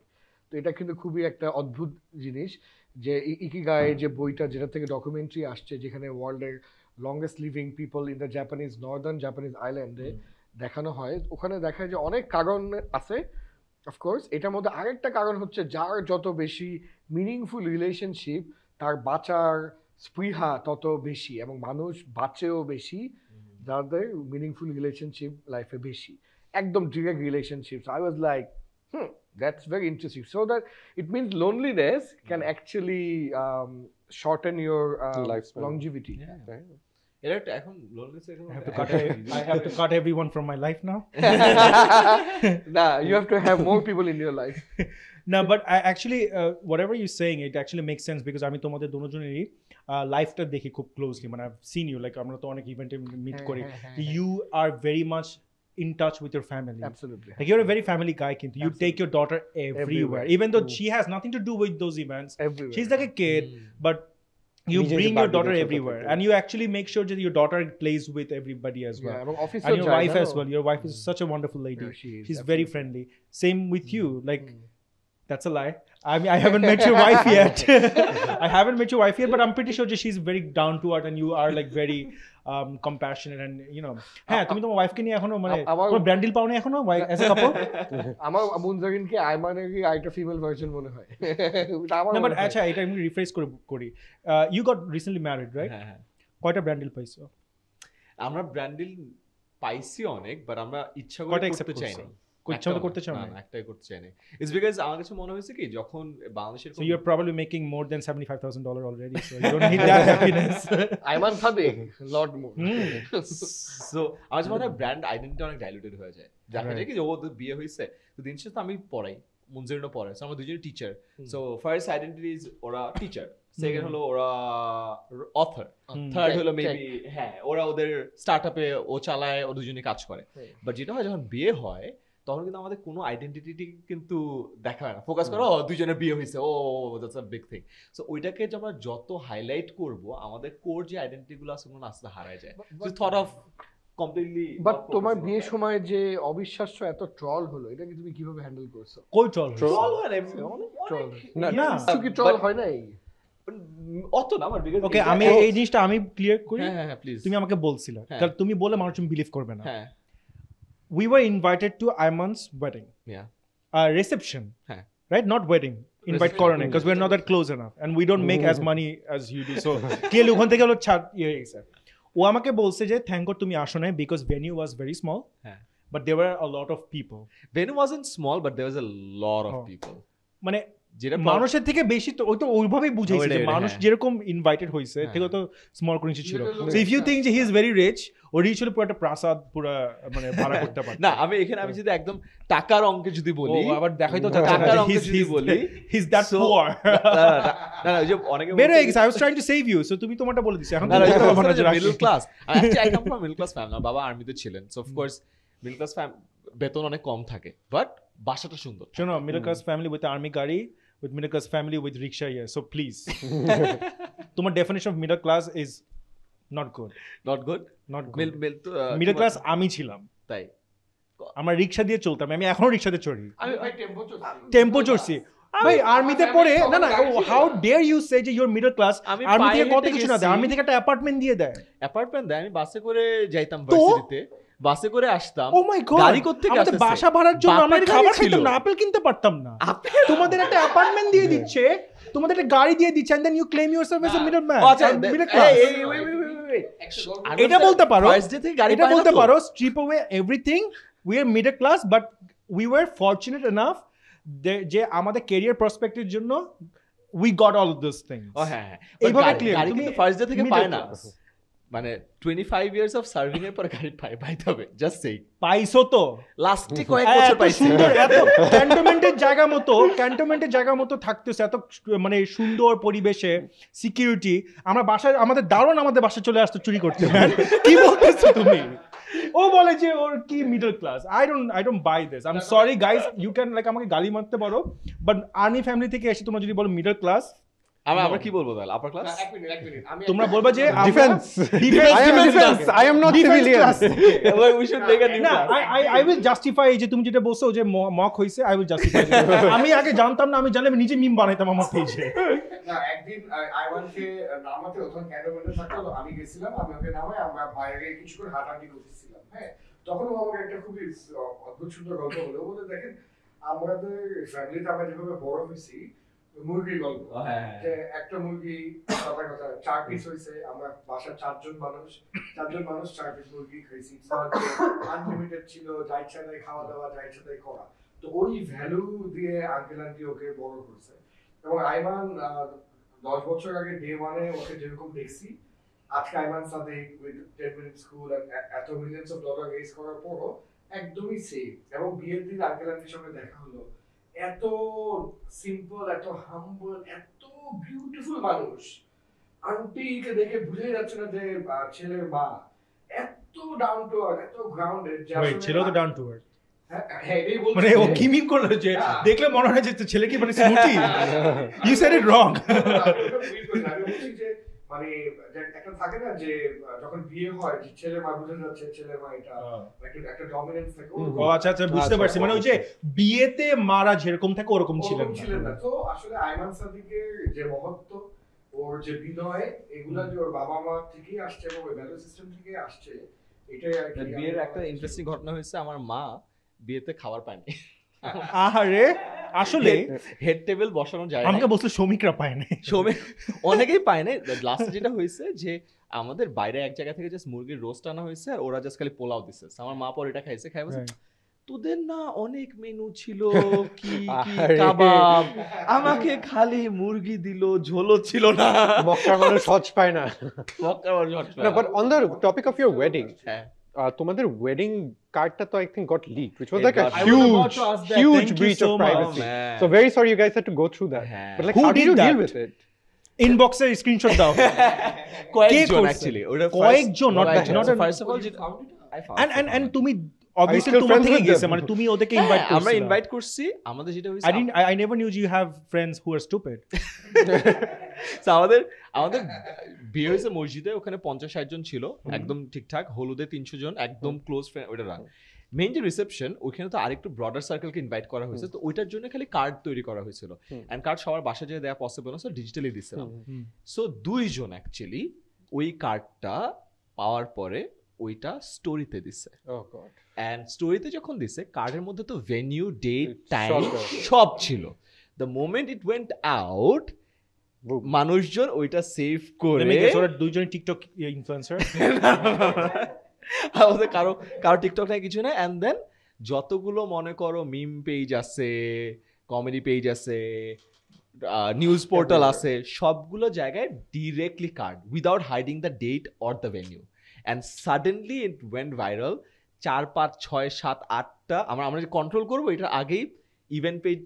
তো এটা কিন্তু খুবই একটা অদ্ভুত জিনিস যে ইকিগাই যে বইটা, যেটা থেকে ডকুমেন্টারি আসছে, যেখানে ওয়ার্ল্ডের longest living people in the Japanese Northern Japanese আইল্যান্ডে দেখানো হয়। ওখানে দেখায় যে অনেক কারণ আছে, অফকোর্স এটার মধ্যে আরেকটা কারণ হচ্ছে যার যত বেশি মিনিংফুল রিলেশনশিপ তার বাঁচার স্পৃহা তত বেশি, এবং মানুষ বাঁচেও বেশি যাদের মিনিংফুল রিলেশনশিপ লাইফে বেশি, একদম direct relationship. I was like that's very interesting. So that it means loneliness can actually shorten your Lifespan. longevity. এটা একটা এখন loneliness এর I have to cut everyone from my life now. Nah, you have to have more people in your life. No, but I actually, whatever you're saying, it actually makes sense because আমি তোমাদের দুজনেরই লাইফটা দেখি খুব closely. মানে I've seen you, like আমরা তো অনেক ইভেন্টে মিট করি। You are very much in touch with your family. Absolutely. Like you're a very family guy, Kintu. You take your daughter everywhere. Even though she has nothing to do with those events. Everywhere. She's like a kid, but you নিজে bring যে your daughter বাড়িতে everywhere, থাকে। and you actually make sure that your daughter plays with everybody as well. Yeah, এবং office And your যায় wife না? as well. Your wife is such a wonderful lady. Yeah, she is, She's very absolutely. friendly. Same with you. Like that's a lie. I mean, I haven't met your wife yet. I haven't met your wife yet, but I'm pretty sure that she's very down to earth, and you are like very compassionate, and you know. হ্যাঁ, তুমি তোমার ওয়াইফকে নিয়ে এখনো মানে আমার- brand deal পাও না এখনো as a couple? আমার মুনজারিনকে আইমানেরই আরেকটা ফিমেল ভার্সন মনে হয়। আমার No, but মনে হয়। আচ্ছা এটা আমি রিফ্রেশ করি। You got recently married, right? হ্যাঁ। কয়টা ব্র্যান্ড ডিল পাইছো? আমরা ব্র্যান্ডিল পাইছি অনেক, বাট আমরা ইচ্ছা করে কয়টা করতে accept চাই করছো? না। ইচ্ছা করে করতে চাও না, না? একটাই করতে চাই না। It's because আমার কাছে মনে হয়েছে কি, যখন বাংলাদেশের So you're probably making more than $75,000 already, so you don't need that happiness. Ayman Sadik lot more. So আমার কাছে মনে হয় ব্র্যান্ড আইডেন্টিটি অনেক ডাইলুটেড হয়ে যায়। দেখা যায় কি যে ও তো বিয়ে হয়েছে, তো দিন শেষে তো আমি পড়াই, মুনজারিনও পড়ে, সো আমরা দুজনেই teacher. So first identity is ওরা টিচার, সেকেন্ড হলো ওরা অথর, থার্ড হলো মেবি ওরা ওদের স্টার্টআপে ও চালায়, ও দুজনে কাজ করে। বাট যেটা হয় যখন বিয়ে হয় তখন কিন্তু আমাদের কোনো আইডেন্টিটি কিন্তু দেখা হয় না, ফোকাস করো দুজনের বিয়ে হয়েছে, oh that's a big thing. So ওইটাকে আমরা যত হাইলাইট করব আমাদের কোর যে আইডেন্টিটি গুলো আছে ওগুলো আস্তে হারায় যায়। Thought of completely. বাট তোমার বিয়ের সময় যে অবিশ্বাস্য এত ট্রল হলো, এটা কি তুমি কিভাবে হ্যান্ডেল করছো? কই ট্রল হয় না কি ট্রল হয় নাই? অত না আমার বিকজ ওকে, আমি এই জিনিসটা আমি ক্লিয়ার করি। হ্যাঁ প্লিজ। তুমি আমাকে বলছিলে, কারণ তুমি বলে মানুষ বিলিভ করবে না। হ্যাঁ, we were invited to Ayman's wedding. Yeah. Reception. হ্যাঁ, Right? Not wedding. Invite Corona because we're not that close enough and we don't make as money as you do. So clearly ওখান থেকে হলো ছাড় ইয়ে গেছে। ও আমাকে বলছে যে থ্যাংক গড তুমি আসো নাই because venue was very small. হ্যাঁ, But there were a lot of people. venue wasn't small but there was a lot of people. মানে যেটা মানুষের থেকে বেশি তো ওই তো ওইভাবেই বুঝাইছে যে মানুষ যেরকম ইনভাইটেড হইছে থেকে তো স্মল কোনো কিছু ছিল। সো ইফ ইউ থিংক যে হি ইজ ভেরি রিচ, ও রিচ হলে পুরো একটা প্রাসাদ পুরো মানে ভাড়া করতে পারে। না আমি যদি একদম টাকার অঙ্কে যদি বলি, আবার দেখাই তো টাকার অঙ্কে যদি বলি হি ইজ দ্যাট পুয়ার। না ওই যে অনেকে বের হয়ে গেছে, I was trying to save you, so তুমি তোমারটা বলে দিছো। এখন middle class, I come from middle class family, আমার বাবা আর্মিতে ছিলেন। So of course middle class বেতন অনেক কম থাকে, বাট বাসাটা সুন্দর। শোনো, middle class family with army গাড়ি, with middle class family with rickshaw here, so please তোমার definition of middle class is not good. not good middle class আমি ছিলাম, তাই আমরা রিকশা দিয়ে চলতাম, আমি এখনো রিকশাতে চড়ি, আমি ভাই টেম্পো চড়ছি ভাই আর্মিতে পড়ে। না না, হাউ ডেয়ার ইউ সে যে ইউর মিডল ক্লাস? আর্মি থেকে কত কিছু না দেয়, আর্মি থেকে একটা অ্যাপার্টমেন্ট দিয়ে দেয়। আমি বাসে করে যাইতাম ভার্সিটিতে, বাসে করে আসতাম। ও মাই গড, গাড়ি করতে আমাদের বাসা ভাড়ার জন্য আমরা খাবার খাইতাম না, আপেল কিনতে পারতাম না। তোমাদের একটা অ্যাপার্টমেন্ট দিয়ে দিচ্ছে, তোমাদের একটা গাড়ি দিয়ে দিচ্ছে, and then you claim yourself as a middle man, middle class. এটা বলতে পারো, এটা বলতে পারো, strip away everything, we are middle class but we were fortunate enough যে আমাদের ক্যারিয়ার প্রসপেক্টের জন্য we got all of those things. হ্যাঁ, এইভাবে ক্লিয়ার। গাড়ি কিন্তু ফার্স্ট ডে থেকে পায় না, মানে 25 ইয়ার্স অফ সার্ভিং এর পর গাড়ি পাইতে হবে। জাস্ট সেই পাইছো তো লাস্টে কয়েক বছর পাইছি। সুন্দর, এত ক্যান্টনমেন্টের জায়গা মতো থাকতেছে, এত মানে সুন্দর পরিবেশে, সিকিউরিটি। আমরা বাসায়, আমাদের দারুণ আমাদের বাসায় চলে আসতো চুরি করতে। কি বলতেছো তুমি? ও বলে যে ওর কি middle class. I don't buy this, I am sorry guys, you can like আমাকে গালি মারতে পারো, বাট আর্মি ফ্যামিলি থেকে এসে তোমরা যদি বলো মিডল ক্লাস, আমরা কি বলবো তাহলে? Upper class? এক মিনিট তোমরা বলবা যে defence, I am not civilian. We should make a new না, I will justify যে তুমি যেটা বলছো যে মক হইছে, I will justify. আমি আগে জানতাম না, আমি জানলে আমি নিজে মিম বানাইতাম আমার পেজে। না, একদিন আইওয়ানকে নামাতে ওখানে ক্যান্টনমেন্টে থাকতো, আমি গেছিলাম, আমি ওকে নামাই, আমরা বাইরে কিছু করে হাঁটাহাঁটি করতেছিলাম। হ্যাঁ, তখন আমাকে একটা খুবই অদ্ভুত সুন্দর গল্প হলো। বলে দেখেন, আমাদের ফ্যামিলিতে আমরা যেভাবে বড় হয়েছি, মুরগির গল্প, যে একটা মুরগি কথা 4 পিস হয়েছে, আমরা বাসার 4জন মানুষ 4 পিস মুরগি খাইছি, আনলিমিটেড ছিল, যা ইচ্ছা তাই খাওয়া দাওয়া, যা ইচ্ছা তাই করা। তো ওই ভ্যালু দিয়ে আঙ্কেল আন্টি ওকে বড় করছে। এবং আইমান 10 বছর আগে ডে 1-এ ওকে যেরকম দেখছি, আজকে Ayman Sadik with 10 Minute School এত মিলিয়নস অফ ডলার রেজ করার পরও একদমই সেম। এবং বিয়ের দিন আঙ্কেল আন্টির সঙ্গে দেখা হলো, এত সিম্পল, এত হাম্বল, এত বিউটিফুল মানুষ। আন্টিকে দেখে বুঝে যাচ্ছে না যে ছেলের মা, এত ডাউন টু আর্থ, এত গ্রাউন্ডেড। ছিল তো ডাউন টু আর্থ, হ্যাঁ এটাই বলছি। মানে ও কি মিম করলো যে দেখলে মনে হয় যে ছেলে কি মানে স্মুটি। ইউ সেড ইট রং। মানে একটা থাকে না যে যখন বিয়ে হয় যে ছেলের মা বুঝে যাচ্ছে ছেলের মা, এটা একটা ডমিনেন্স থাকে। ও আচ্ছা আচ্ছা, বুঝতে পারছি, মানে ওই যে বিয়েতে মারা যেরকম থাকে ওরকম ছিলেন না। তো আসলে আইমান সাদিকের যে মহত্ব, ওর যে বিনয়, এগুলা যে ওর বাবা মা থেকেই আসছে এবং ওই ভ্যালু সিস্টেম থেকে আসছে। এটাই আর কি। বিয়ের একটা ইন্টারেস্টিং ঘটনা হয়েছে, আমার মা বিয়েতে খাবার পায়নি। আহারে, আসলে হেড টেবিল বসানো যায়, আমাকে বলছে শ্রমিকরা পায় না, অনেকেই পায় না। লাস্টে যেটা হয়েছে যে আমাদের বাইরে এক জায়গা থেকে জাস্ট মুরগির রোস্ট আনা হয়েছে, আর ওরা জাস্ট খালি পোলাও দিছে। আমার মা পর এটা খাইছে, খাই বলছে তোদের না অনেক মেনু ছিল, কি কি কাবাব, আমাকে খালি মুরগি দিল, ঝোলও ছিল না। মক্কার মানুষ হজ পায় না। মক্কার মানুষ হজ পায় না। But on the topic of your wedding, হ্যাঁ, তোমাদের ওয়েডিং কার্ডটা তো I think got leaked, which was It like a got- huge breach of privacy. So very sorry you guys had to go through that. But like, Who how did did you deal that? with it? ইনবক্সে screenshot দাও কয়েকজন actually ওটা কয়েকজন not first of all and তুমি obviously still তোমার friends থেকে with গেছে them? মানে তুমি ওদেরকে ইনভাইট করছো আমরা ইনভাইট করছি আমাদের যেটা হইছে I never knew you have friends who are stupid So আমাদের বিয়ে হয়েছে মসজিদে ওখানে 50-60 জন ছিল একদম ঠিকঠাক হলুদে 300 জন একদম ক্লোজ ফ্রেন্ড ওটা রান মেইন যে রিসেপশন ওখানে তো আরেকটু ব্রডার সার্কেলকে ইনভাইট করা হয়েছে তো ওইটার জন্য খালি কার্ড তৈরি করা হয়েছিল এন্ড কার্ড সবার বাসায় যেয়ে দেওয়া পসিবল না সো ডিজিটালি দিছিলাম সো 2 জন অ্যাকচুয়ালি ওই কার্ডটা পাওয়ার পরে ওইটা স্টোরিতে দিছে Oh God. এন্ড স্টোরিতে যখন দিছে কার্ডের মধ্যে তো ভেনিউ ডেট টাইম সব দেওয়া। সব ছিল the moment it went out Boom. মানুষজন ওইটা সেভ করে ওরা দুইজন টিকটক ইনফ্লুয়েন্সার আমাদের কারো টিকটক নাই কিছু না এন্ড দেন যতগুলো মনে করো মিম পেজ আছে কমেডি পেজ আছে নিউজ পোর্টাল আছে সবগুলো জায়গায় directly card without hiding the date or the venue and suddenly it went viral 4-5-6-7-8টা আমরা যে কন্ট্রোল করবো এটার আগেই ইভেন্ট পেজ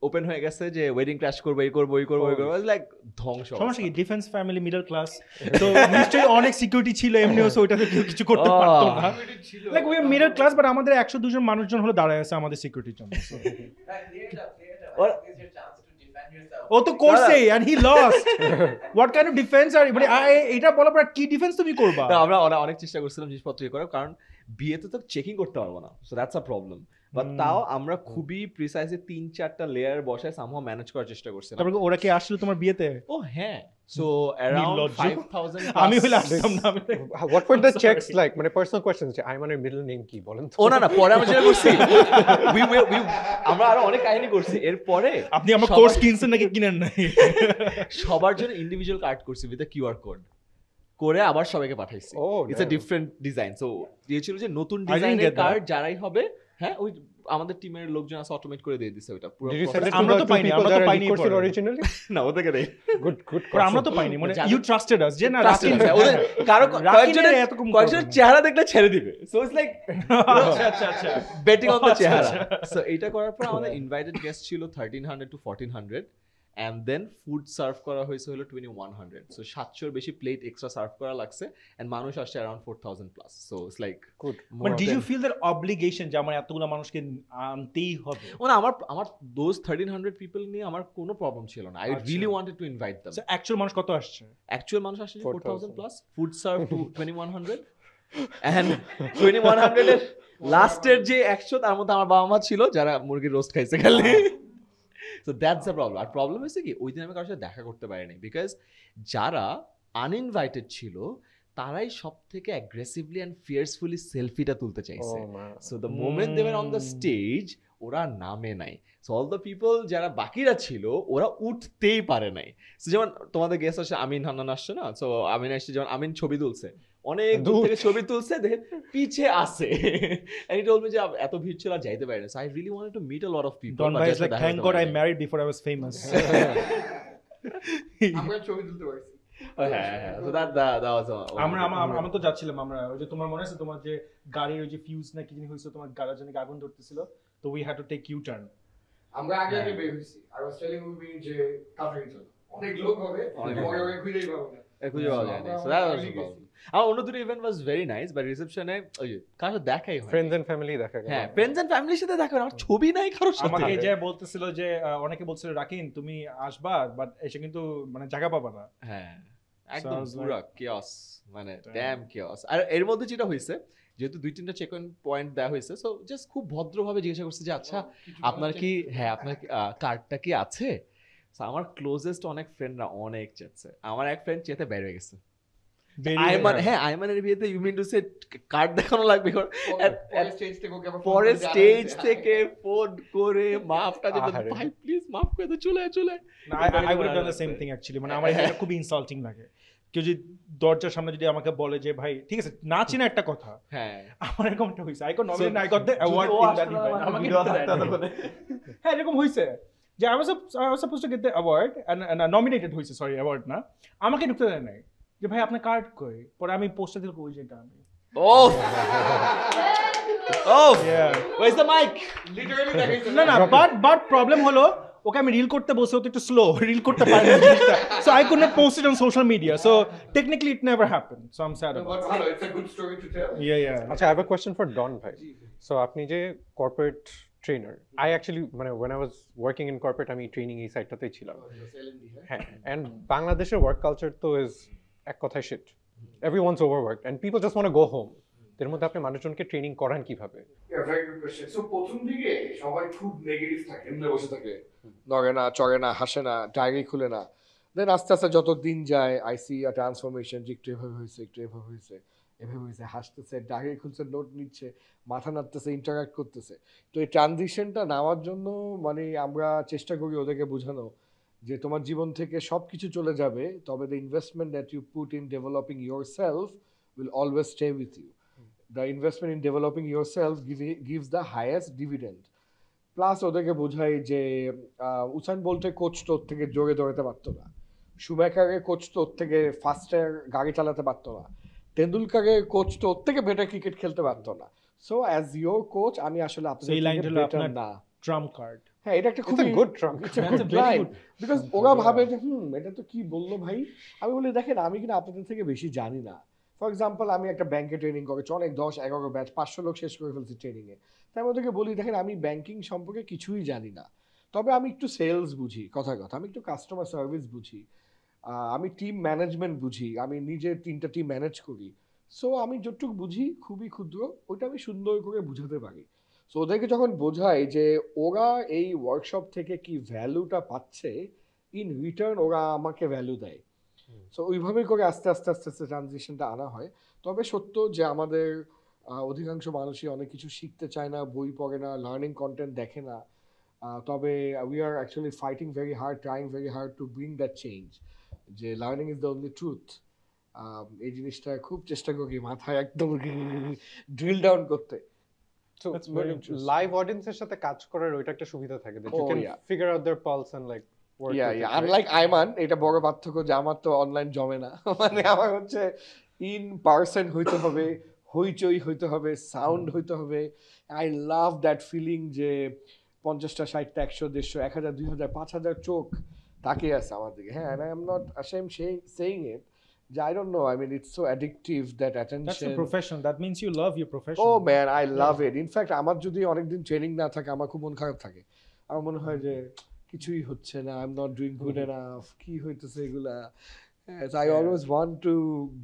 ওপেন হয়ে গেছে যে ওয়েডিং ক্র্যাশ করবো এই করবো লাইক ধ্বংস সমস্যা কি ডিফেন্স ফ্যামিলি মিডল ক্লাস তো নিশ্চয়ই অনেক সিকিউরিটি ছিল এমনিও সো ওইটাতে কেউ কিছু করতে পারতো না like we are middle class but আমাদের 100-200 মানুষজন হলো দাঁড়ায় আছে আমাদের সিকিউরিটির জন্য ও তো করছে and he lost what kind of defence আর মানে এটা বলার পর কি ডিফেন্স তুমি করবা আমরা অনেক চেষ্টা করছিলাম জিনিসপত্র ইয়ে করার কারণ বিয়েতে তো চেকিং করতে পারবো না so that's a problem but তাও আমরা খুবই প্রিসাইজলি 3-4টা লেয়ার বসায় সামহাও ম্যানেজ করার চেষ্টা করছিলাম তারপর ওরা কি আসলো তোমার বিয়েতে ও হ্যাঁ সো অ্যারাউন্ড 5000 আমি হলে আসতাম না What were the checks like? মানে personal questions যে আইমানের মিডল নেম কি বলেন তো? ও না পরে আমরা যেটা করছি আমরা আরো অনেক কাহিনী করছি এরপরে আপনি আমার কোর্স কিনছেন নাকি কিনেন নাই সবার জন্য ইন্ডিভিজুয়াল কার্ড করছি উইথ আ কিউআর কোড করে আবার সবাইকে পাঠাইছি Oh, it's a damn. Different design so দিয়ে ছিল যে নতুন didn't ডিজাইনের get that. কার্ড যারাই হবে হ্যাঁ ওই আমাদের টিমের লোকজন আছে অটোমেট করে দিয়ে দিছে ওটা পুরো Did you send it to আমরা the তো two পাইনি, people আমরা তো যারা পাইনি lead করছিল পরে। originally? না ওদেরকে দেই Good. আর আমরা তো পাইনি মানে যাদের- ইউ ট্রাস্টেড আস যে না রাকিন ওদের কারো রাকিনের এরকম কয়েকজনের চেহারা দেখলে ছেড়ে দিবে সো ইটস লাইক আচ্ছা বেটিং অন দ্য চেহারা সো এটা করার পর আমাদের ইনভাইটেড গেস্ট ছিল 1300 to 1400 and then food serve করা হয়েছে হলো 2100 সো 700 এর বেশি প্লেট এক্সট্রা সার্ভ করা লাগছে এন্ড মানুষ আসছে around 4000 plus so it's like Good. But did you feel that obligation যে আমার এতগুলো মানুষকে আনতেই হবে ওনা আমার দোজ 1300 পিপল নিয়ে আমার কোনো প্রবলেম ছিল না I really wanted to invite them so actual মানুষ কত আসছে অ্যাকচুয়াল মানুষ আসছে 4,000 4000 plus food serve two 2100 and 2100 এর লাস্টের যে 100 তার মধ্যে আমার বাবা মা ছিল যারা মুরগির রোস্ট খাইছে খালি সো দ্যাটস দ্য প্রবলেম আর প্রবলেম হচ্ছে কি ওই দিন আমি কারোর সাথে দেখা করতে পারিনি বিকজ যারা আনইনভাইটেড ছিল তারাই সব থেকে অ্যাগ্রেসিভলি অ্যান্ড ফিয়ার্সফুলি সেলফিটা তুলতে চাইছে Oh man. So the moment they were on the stage ওরা নামে নাই সো অল দ্য পিপল যারা বাকিরা ছিল ওরা উঠতেই পারে নাই সো যেমন তোমাদের গেস্ট আসে আমিন হান্নান আসছে না সো আমিন আসছে যেমন আমিন ছবি তুলছে অনেক দূর থেকে ছবি তুলছে দেখে পিছে আসে এন্ড ইট টোল্ড মি যে এত ভিড় ছিল আর যাইতে পারি না so I really wanted to meet a lot of people Don ভাই is like thank God I married before I was famous আমরা ছবি তুলতে পারছি হ্যাঁ সো দ্যাট ওয়াজ আমরা তো যাচ্ছিলাম আমরা ওই যে তোমার মনে আছে তোমার যে গাড়ির ওই যে ফিউজ না কি জিনিস হইছে তোমার গাড়ির জন্য আগুন ধরতেছিল তো we had to take U turn আমরা আগে বের হইছি আর ওয়াজ টেলিং উই যে কাফে চলো অনেক লোক হবে পরে খুঁজেই পাবো না খুঁজে পাওয়া যায় না so that was the problem আর অন্য দুটো event was very nice but রিসেপশনে ওই কার সাথে দেখাই হয় Friends and family দেখা গেল। হ্যাঁ ফ্রেন্ডস এন্ড ফ্যামিলির সাথে দেখা হয় আমার ছবি নাই কারোর সাথে আমাকে যে বলতেছিল যে অনেকে বলছিল রাকিন তুমি আসবা বাট এসে কিন্তু মানে জায়গা পাবা না হ্যাঁ একদম I was পুরো কিওস মানে ড্যাম কিওস আর এর মধ্যে যেটা হয়েছে যেহেতু 2-3টা চেক পয়েন্ট দেওয়া হয়েছে সো জাস্ট খুব ভদ্রভাবে জিজ্ঞাসা করছে যে আচ্ছা আপনার কি আপনার কার্ডটা কি আছে সো আমার ক্লোজেস্ট অনেক ফ্রেন্ডরা অনেক চেয়েছে আমার এক ফ্রেন্ড চেতে বের হয়ে গেছে আইমানের বিয়েতে you mean to say card দেখানো লাগবে পরে স্টেজ থেকে ফোন করে মাফটা দিতে ভাই প্লিজ মাফ করে দাও চলে I would have done the same thing actually মানে আমার এটা খুব ইনসাল্টিং লাগে কেউ যদি দরজার সামনে যদি আমাকে বলে যে ভাই ঠিক আছে না চিনা একটা কথা হ্যাঁ আমার এরকমটা হইছে I got the award in that event আমাকে হ্যাঁ এরকম হইছে যে I was suppose to get the award and nominated হইছে সরি অ্যাওয়ার্ড না আমাকে ঢুকতে দেয় নাই যে ভাই আপনার কার্ড কই পরে আমি পোস্টার দিল কই যেটা আমি where's the mic লিটারালি দেখাইছে না বাট প্রবলেম হলো ওকে আমি রিল করতে বসে তো একটু স্লো রিল করতে পারি না জিনিসটা so I could not post it on social media so technically it never happened so I am sad But ভালো, it's a good story to tell. yeah আচ্ছা, I have a question for Don ভাই। So আপনি যে corporate trainer, I actually মানে when I was working in corporate আমি training এই সাইডটাতেই ছিলাম। হ্যাঁ, and বাংলাদেশের work culture তো is এক কথায় shit. Everyone's overworked and people just want to go home. এর মধ্যে আপনি মানুষজনকে ট্রেনিং করান কিভাবে? Yeah, very good question. So প্রথম দিকে সবাই খুব নেগেটিভ থাকে, এমনি বসে থাকে, নড়ে না, চড়ে না, হাসে না, ডায়েরি খুলে না। দেন আস্তে আস্তে যত দিন যায় আই সি আ ট্রান্সফরমেশন, যে একটু এভাবে হয়েছে, একটু এভাবে হয়েছে, এভাবে হয়েছে, হাসতেছে, ডায়েরি খুলছে, নোট নিচ্ছে, মাথা নাড়তেছে, ইন্টারাক্ট করতেছে। তো এই ট্রানজিশনটা নেওয়ার জন্য মানে আমরা চেষ্টা করি ওদেরকে বোঝানো যে তোমার জীবন থেকে সব কিছু চলে যাবে, তবে the investment that you put in developing yourself will always stay with you. The investment in developing yourself gives the highest dividend. Plus ওদেরকে বোঝাই যে উসাইন বোল্টের কোচ তো ওর থেকে জোরে দৌড়াতে পারতো না, শুমেকারের কোচ তো ওর থেকে ফাস্টার গাড়ি চালাতে পারতো না, টেন্ডুলকারের কোচ তো ওর থেকে বেটার ক্রিকেট খেলতে পারতো না। সো অ্যাজ ইয়োর কোচ আমি আসলে আপনাদের এই লাইনটা হলো আপনার না ট্রাম্প কার্ড। হ্যাঁ, এটা একটা খুবই গুড ট্রাম্প। বিকজ ওরা ভাবে যে এটা তো কি বললো ভাই। আমি বলি দেখেন আমি কিন্তু আপনাদের থেকে বেশি জানি না। ফর এক্সাম্পল আমি একটা ব্যাংকে ট্রেনিং করেছি, অনেক 10-11 ব্যাচ, 500 লোক শেষ করে ফেলছি ট্রেনিংয়ে। তাই আমি ওদেরকে বলি দেখেন আমি ব্যাংকিং সম্পর্কে কিছুই জানি না, তবে আমি একটু সেলস বুঝি, কথা আমি একটু কাস্টমার সার্ভিস বুঝি, আমি টিম ম্যানেজমেন্ট বুঝি, আমি নিজে 3টা টিম ম্যানেজ করি। সো আমি যতটুকু বুঝি খুবই ক্ষুদ্র, ওইটা আমি সুন্দর করে বুঝাতে পারি। সো ওদেরকে যখন বোঝাই যে ওরা এই ওয়ার্কশপ থেকে কি ভ্যালুটা পাচ্ছে, ইন রিটার্ন ওরা আমাকে ভ্যালু দেয়। সো ওইভাবেই করে আস্তে আস্তে আস্তে আস্তে ট্রানজিশনটা আনা হয়। তবে সত্য যে আমাদের অধিকাংশ মানুষই অনেক কিছু শিখতে চায় না, বই পড়ে না, লার্নিং কন্টেন্ট দেখে না। তবে we are actually fighting very hard, trying very hard to bring that change, যে learning is the only truth. এই জিনিসটা খুব চেষ্টা করি মাথায় একদম ড্রিল ডাউন করতে। So লাইভ অডিয়েন্সের সাথে কাজ করার ওইটা একটা সুবিধা থাকে, that you can figure out their pulse and like work with it, right? Unlike Ayman, এটা বড় পার্থক্য যে আমার তো অনলাইন জমে না। মানে আমার হচ্ছে ইন পার্সন হইতে হবে, হইচই হইতে হবে, সাউন্ড হইতে হবে। আই লাভ দ্যাট ফিলিং যে 50টা 60টা 100 150 1000 2000 5000 চোখ তাকিয়ে আছে আমার দিকে। হ্যাঁ, and I am not ashamed saying it. I don't know. I mean, it's so addictive, that attention. That's your profession. That means you love your profession. Oh man, I love it. In fact, আমার যদি অনেকদিন training না থাকে আমার খুব মন খারাপ থাকে। আমার মনে হয় যে কিছুই হচ্ছে না, I'm not doing good enough, কি হইতেছে এগুলা। Yes, I always want to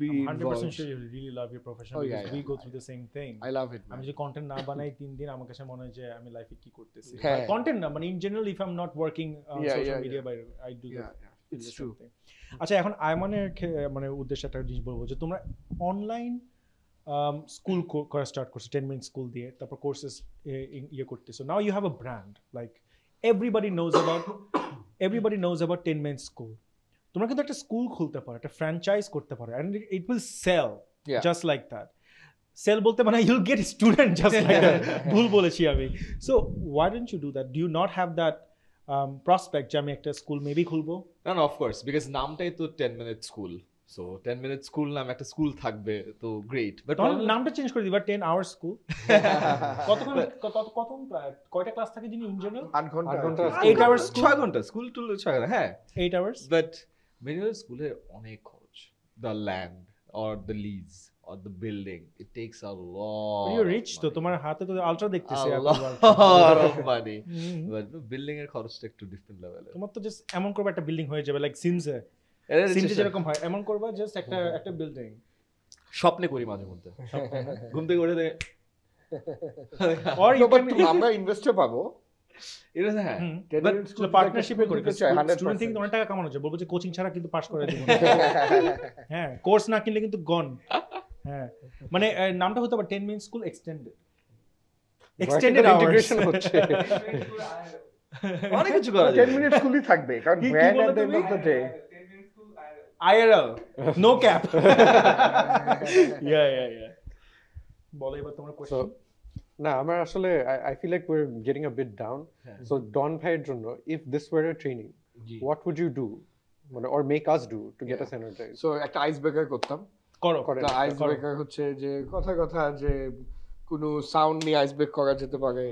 be involved. 100% sure you really love your profession because we go through the same thing. I love it. আমি যে কন্টেন্ট না বানাই 3 দিন আমার কাছে মনে হয় যে আমি লাইফে কি করতেছি। হ্যাঁ। কন্টেন্ট না, মানে in general if I'm not working on social media but I do that. It's true. আচ্ছা, এখন আইমানের মানে উদ্দেশ্যে একটা জিনিস বলবো যে তোমরা অনলাইন স্কুল করা স্টার্ট করছো 10 মিনিট স্কুল দিয়ে, তারপর কোর্সেস ইয়ে করতেছো। Now you have a brand, like everybody knows about 10 Minute School. তোমরা কিন্তু একটা স্কুল খুলতে পারো, একটা ফ্র্যাঞ্চাইজ করতে পারো, and it will sell just like that. Sell বলতে মানে you'll get student just like that. ভুল বলেছি আমি। So why don't you do that? Do you not have that prospect যে আমি একটা স্কুল মেবি খুলবো? না, অফ কোর্স, বিকজ নামটাই তো 10 Minute school. So 10 Minute school নামে একটা স্কুল থাকবে তো গ্রেট, বাট নামটা চেঞ্জ করে দিবা 10 আওয়ার স্কুল। কয়টা ক্লাস থাকে যিনি ইন জেনারেল? 8 ঘন্টা 8 আওয়ার্স 6 ঘন্টা স্কুল টুল 6 ঘন্টা, হ্যাঁ 8 আওয়ার্স। বাট মিনিমাল স্কুলের অনেক খরচ, the land or the lease or the building, it takes a lot. You're rich তো, তোমার হাতে তো আলট্রা দেখতেছি a lot of money, but building এর খরচটা একটু ডিফারেন্ট লেভেলের। তোমার তো জাস্ট এমন করবে একটা বিল্ডিং হয়ে যাবে, লাইক সিমসে যেরকম হয় এমন করবা, জাস্ট একটা বিল্ডিং। স্বপ্নে করি মাঝে মধ্যে, ঘুম থেকে উঠে দেখে or you can আমরা ইনভেস্টর পাবো। এটা হ্যাঁ, পার্টনারশিপে করি। স্টুডেন্ট থেকে অনেক টাকা কামানো যায়, বলবো যে কোচিং ছাড়া কিন্তু পাস করে দেব না। হ্যাঁ, কোর্স না কিনলে কিন্তু গন। হ্যাঁ, মানে নামটা হতে পারে 10 মিনিট স্কুল এক্সটেন্ডেড ইন্টিগ্রেশন হচ্ছে, অনেক কিছু করা যায়। 10 মিনিট স্কুলই থাকবে, কারণ brand at the end of the day IRL no cap. yeah বলো এবার তোমার কোশ্চেন। না, আমার আসলে I feel like we're getting a bit down. So Don ভাইয়ের জন্য, if this were a training, what would you do, or make us do to get us energized? So একটা ice breaker করতাম। করো। Ice breaker হচ্ছে যে কথা যে কোনো সাউন্ড নিয়ে আইস ব্রেক করা যেতে পারে।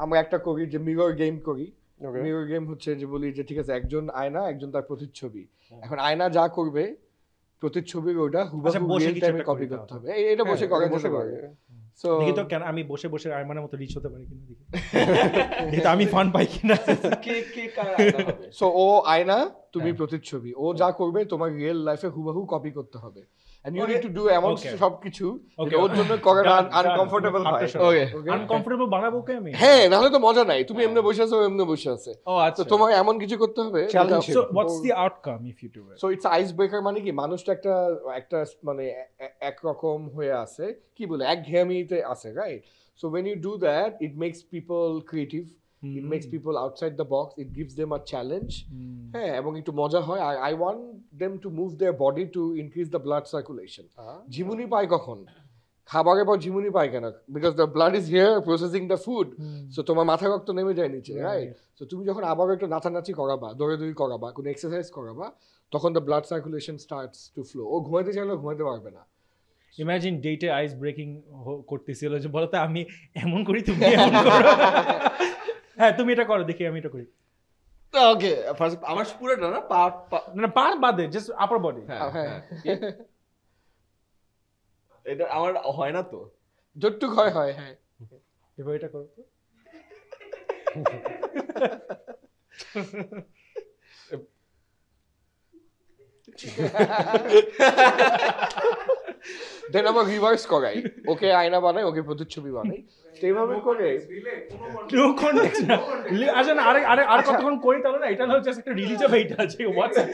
আমরা একটা করি যে মিরর গেম করি, Okay. মিরর গেম হচ্ছে যে বলি যে ঠিক আছে একজন আয়না একজন তার প্রতিচ্ছবি, এখন আয়না যা করবে প্রতিচ্ছবির ওটা হুবহু বসে রিয়েল কিছু টাইমে একটা কপি করে করতে হবে, এটা বসে করা যেতে পারে। সো দেখি তো কেন আমি বসে বসে আয়মানের মতো রিচ হতে পারি কিনা দেখি দেখি তো আমি ফান পাই কিনা কে কার আয়না হবে? সো ও আয়না তুমি প্রতিচ্ছবি, ও যা করবে তোমার রিয়েল লাইফে হুবহু কপি করতে হবে, and you need to do এমন Okay. সবকিছু Okay. যেটা ওর জন্য করার Done, আনকমফোর্টেবল done. হয়। Okay. আনকমফোর্টেবল বানাবো কে আমি? হ্যাঁ, নাহলে তো মজা নাই, তুমি এমনি বসে আছো ও এমনি বসে আছে, ও তো আচ্ছা তোমার এমন কিছু করতে হবে। Challenge so what's the outcome if you do it? So it's ice breaker, মানে কি মানুষটা একটা মানে একরকম হয়ে আছে, কি বলে একঘেয়েমিতে আছে, right? So when you do that it makes people creative, it makes people outside the box, it gives them a challenge, হ্যাঁ, এবং একটু মজা হয়। I want them to move their body to increase the blood circulation. ঝিমুনি পায় কখন? খাবারের পর ঝিমুনি পায় কেন? Because the blood is here processing the food, so তোমার মাথা রক্ত নেমে যায় নিচে, রাইট? সো তুমি যখন আবার একটু নাচানাচি করাবা, দৌড়াদৌড়ি করাবা, কোনো এক্সারসাইজ করাবা, তখন the blood circulation starts to flow. ও ঘুমাইতে চাইলে ঘুমাইতে পারবে না। ইমাজিন ডেটে আইস ব্রেকিং করতেছিল যে বলতে আমি এমন করি তুমি এমন করো হ্যাঁ তুমি এটা করো দেখি আমি এটা করি ওকে, ফার্স্ট আমার পুরোটা না না পার বাদে জাস্ট আপার বডি হ্যাঁ, এটা আমার হয় না তো। যতটুক হয় হয়, হ্যাঁ। এবার এটা করো তো দেন আবার রিভার্স করাই, ওকে আয়না বানাই, ওকে প্রতিচ্ছবি বানাই, এইভাবে করে। নো কনটেক্সট না আসলে না আরে কতক্ষণ করি তাহলে না এটা হচ্ছে একটা রিলিজ হবে এটা আছে হোয়াটসঅ্যাপ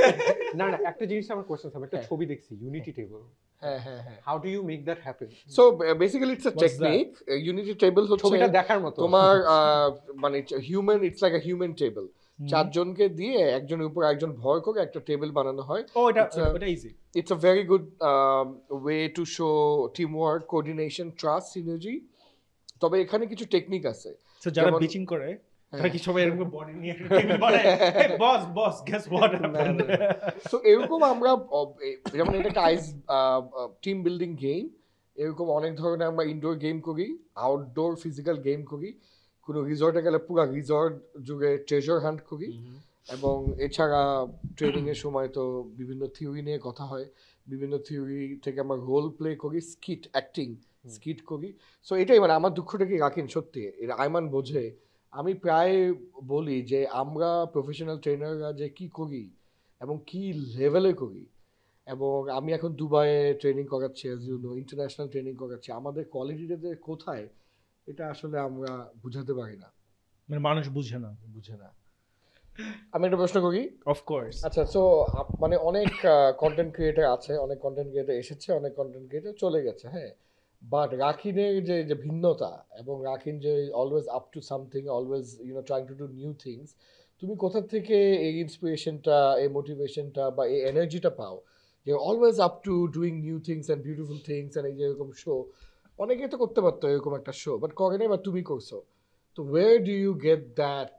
না একটা জিনিস আমার কোশ্চেন হবে, একটা ছবি দেখছি ইউনিটি টেবল, হ্যাঁ হ্যাঁ হ্যাঁ। How do you make that happen? So basically it's a technique. Unity table হচ্ছে ছবিটা দেখার মতো তোমার মানে human, it's like a human table, চারজনকে দিয়ে একজনের উপর একজন ভর করে একটা টেবিল বানানো হয়। ও এটা easy. It's a very good way to show teamwork, coordination, trust, synergy. তবে এখানে কিছু টেকনিক আছে। সো যারা বিচিং করে তারা কি সবাই এরকম বডি নিয়ে টেবিল বানায় বস গেস হোয়াট হ্যাপেন্ড। সো এরকম আমরা যেমন এটা একটা আইস টিম বিল্ডিং গেম, এরকম অনেক ধরনের আমরা ইনডোর গেম করি, আউটডোর ফিজিক্যাল গেম করি, কোনো রিসর্টে গেলে পুরো রিসর্ট যুগে ট্রেজার হান্ট করি, এবং এছাড়া ট্রেনিং এর সময় তো বিভিন্ন থিওরি নিয়ে কথা হয়, বিভিন্ন থিওরি থেকে আমরা রোল প্লে করি, স্কিট করি। সো এটাই মানে আমার দুঃখটা কি রাখেন সত্যি, এটা আইমান বোঝে, আমি প্রায় বলি যে আমরা প্রফেশনাল ট্রেনাররা যে কি করি এবং কি লেভেলে করি, এবং আমি এখন দুবাইয়ে ট্রেনিং করাচ্ছি, as you know, international training করাচ্ছি, আমাদের কোয়ালিটিটা যে কোথায় এটা আসলে আমরা বুঝাতে পারি না, মানে মানুষ বুঝে না। আমি একটা প্রশ্ন করি। অফকোর্স। আচ্ছা, সো মানে অনেক কন্টেন্ট ক্রিয়েটার আছে, অনেক কন্টেন্ট ক্রিয়েটার এসেছে, অনেক কন্টেন্ট ক্রিয়েটার চলে গেছে, হ্যাঁ, বাট রাকিনের যে ভিন্নতা, এবং রাকিন যে always up to something, always trying to do new things, তুমি কোথা থেকে এই ইন্সপিরেশনটা, এই মোটিভেশনটা বা এই এনার্জিটা পাও যে always up to doing new things and beautiful things and এই যে এরকম শো, অনেকে তো করতে পারতো এরকম একটা শো, বাট করে নাই, বা তুমি করছো, তো where do you get that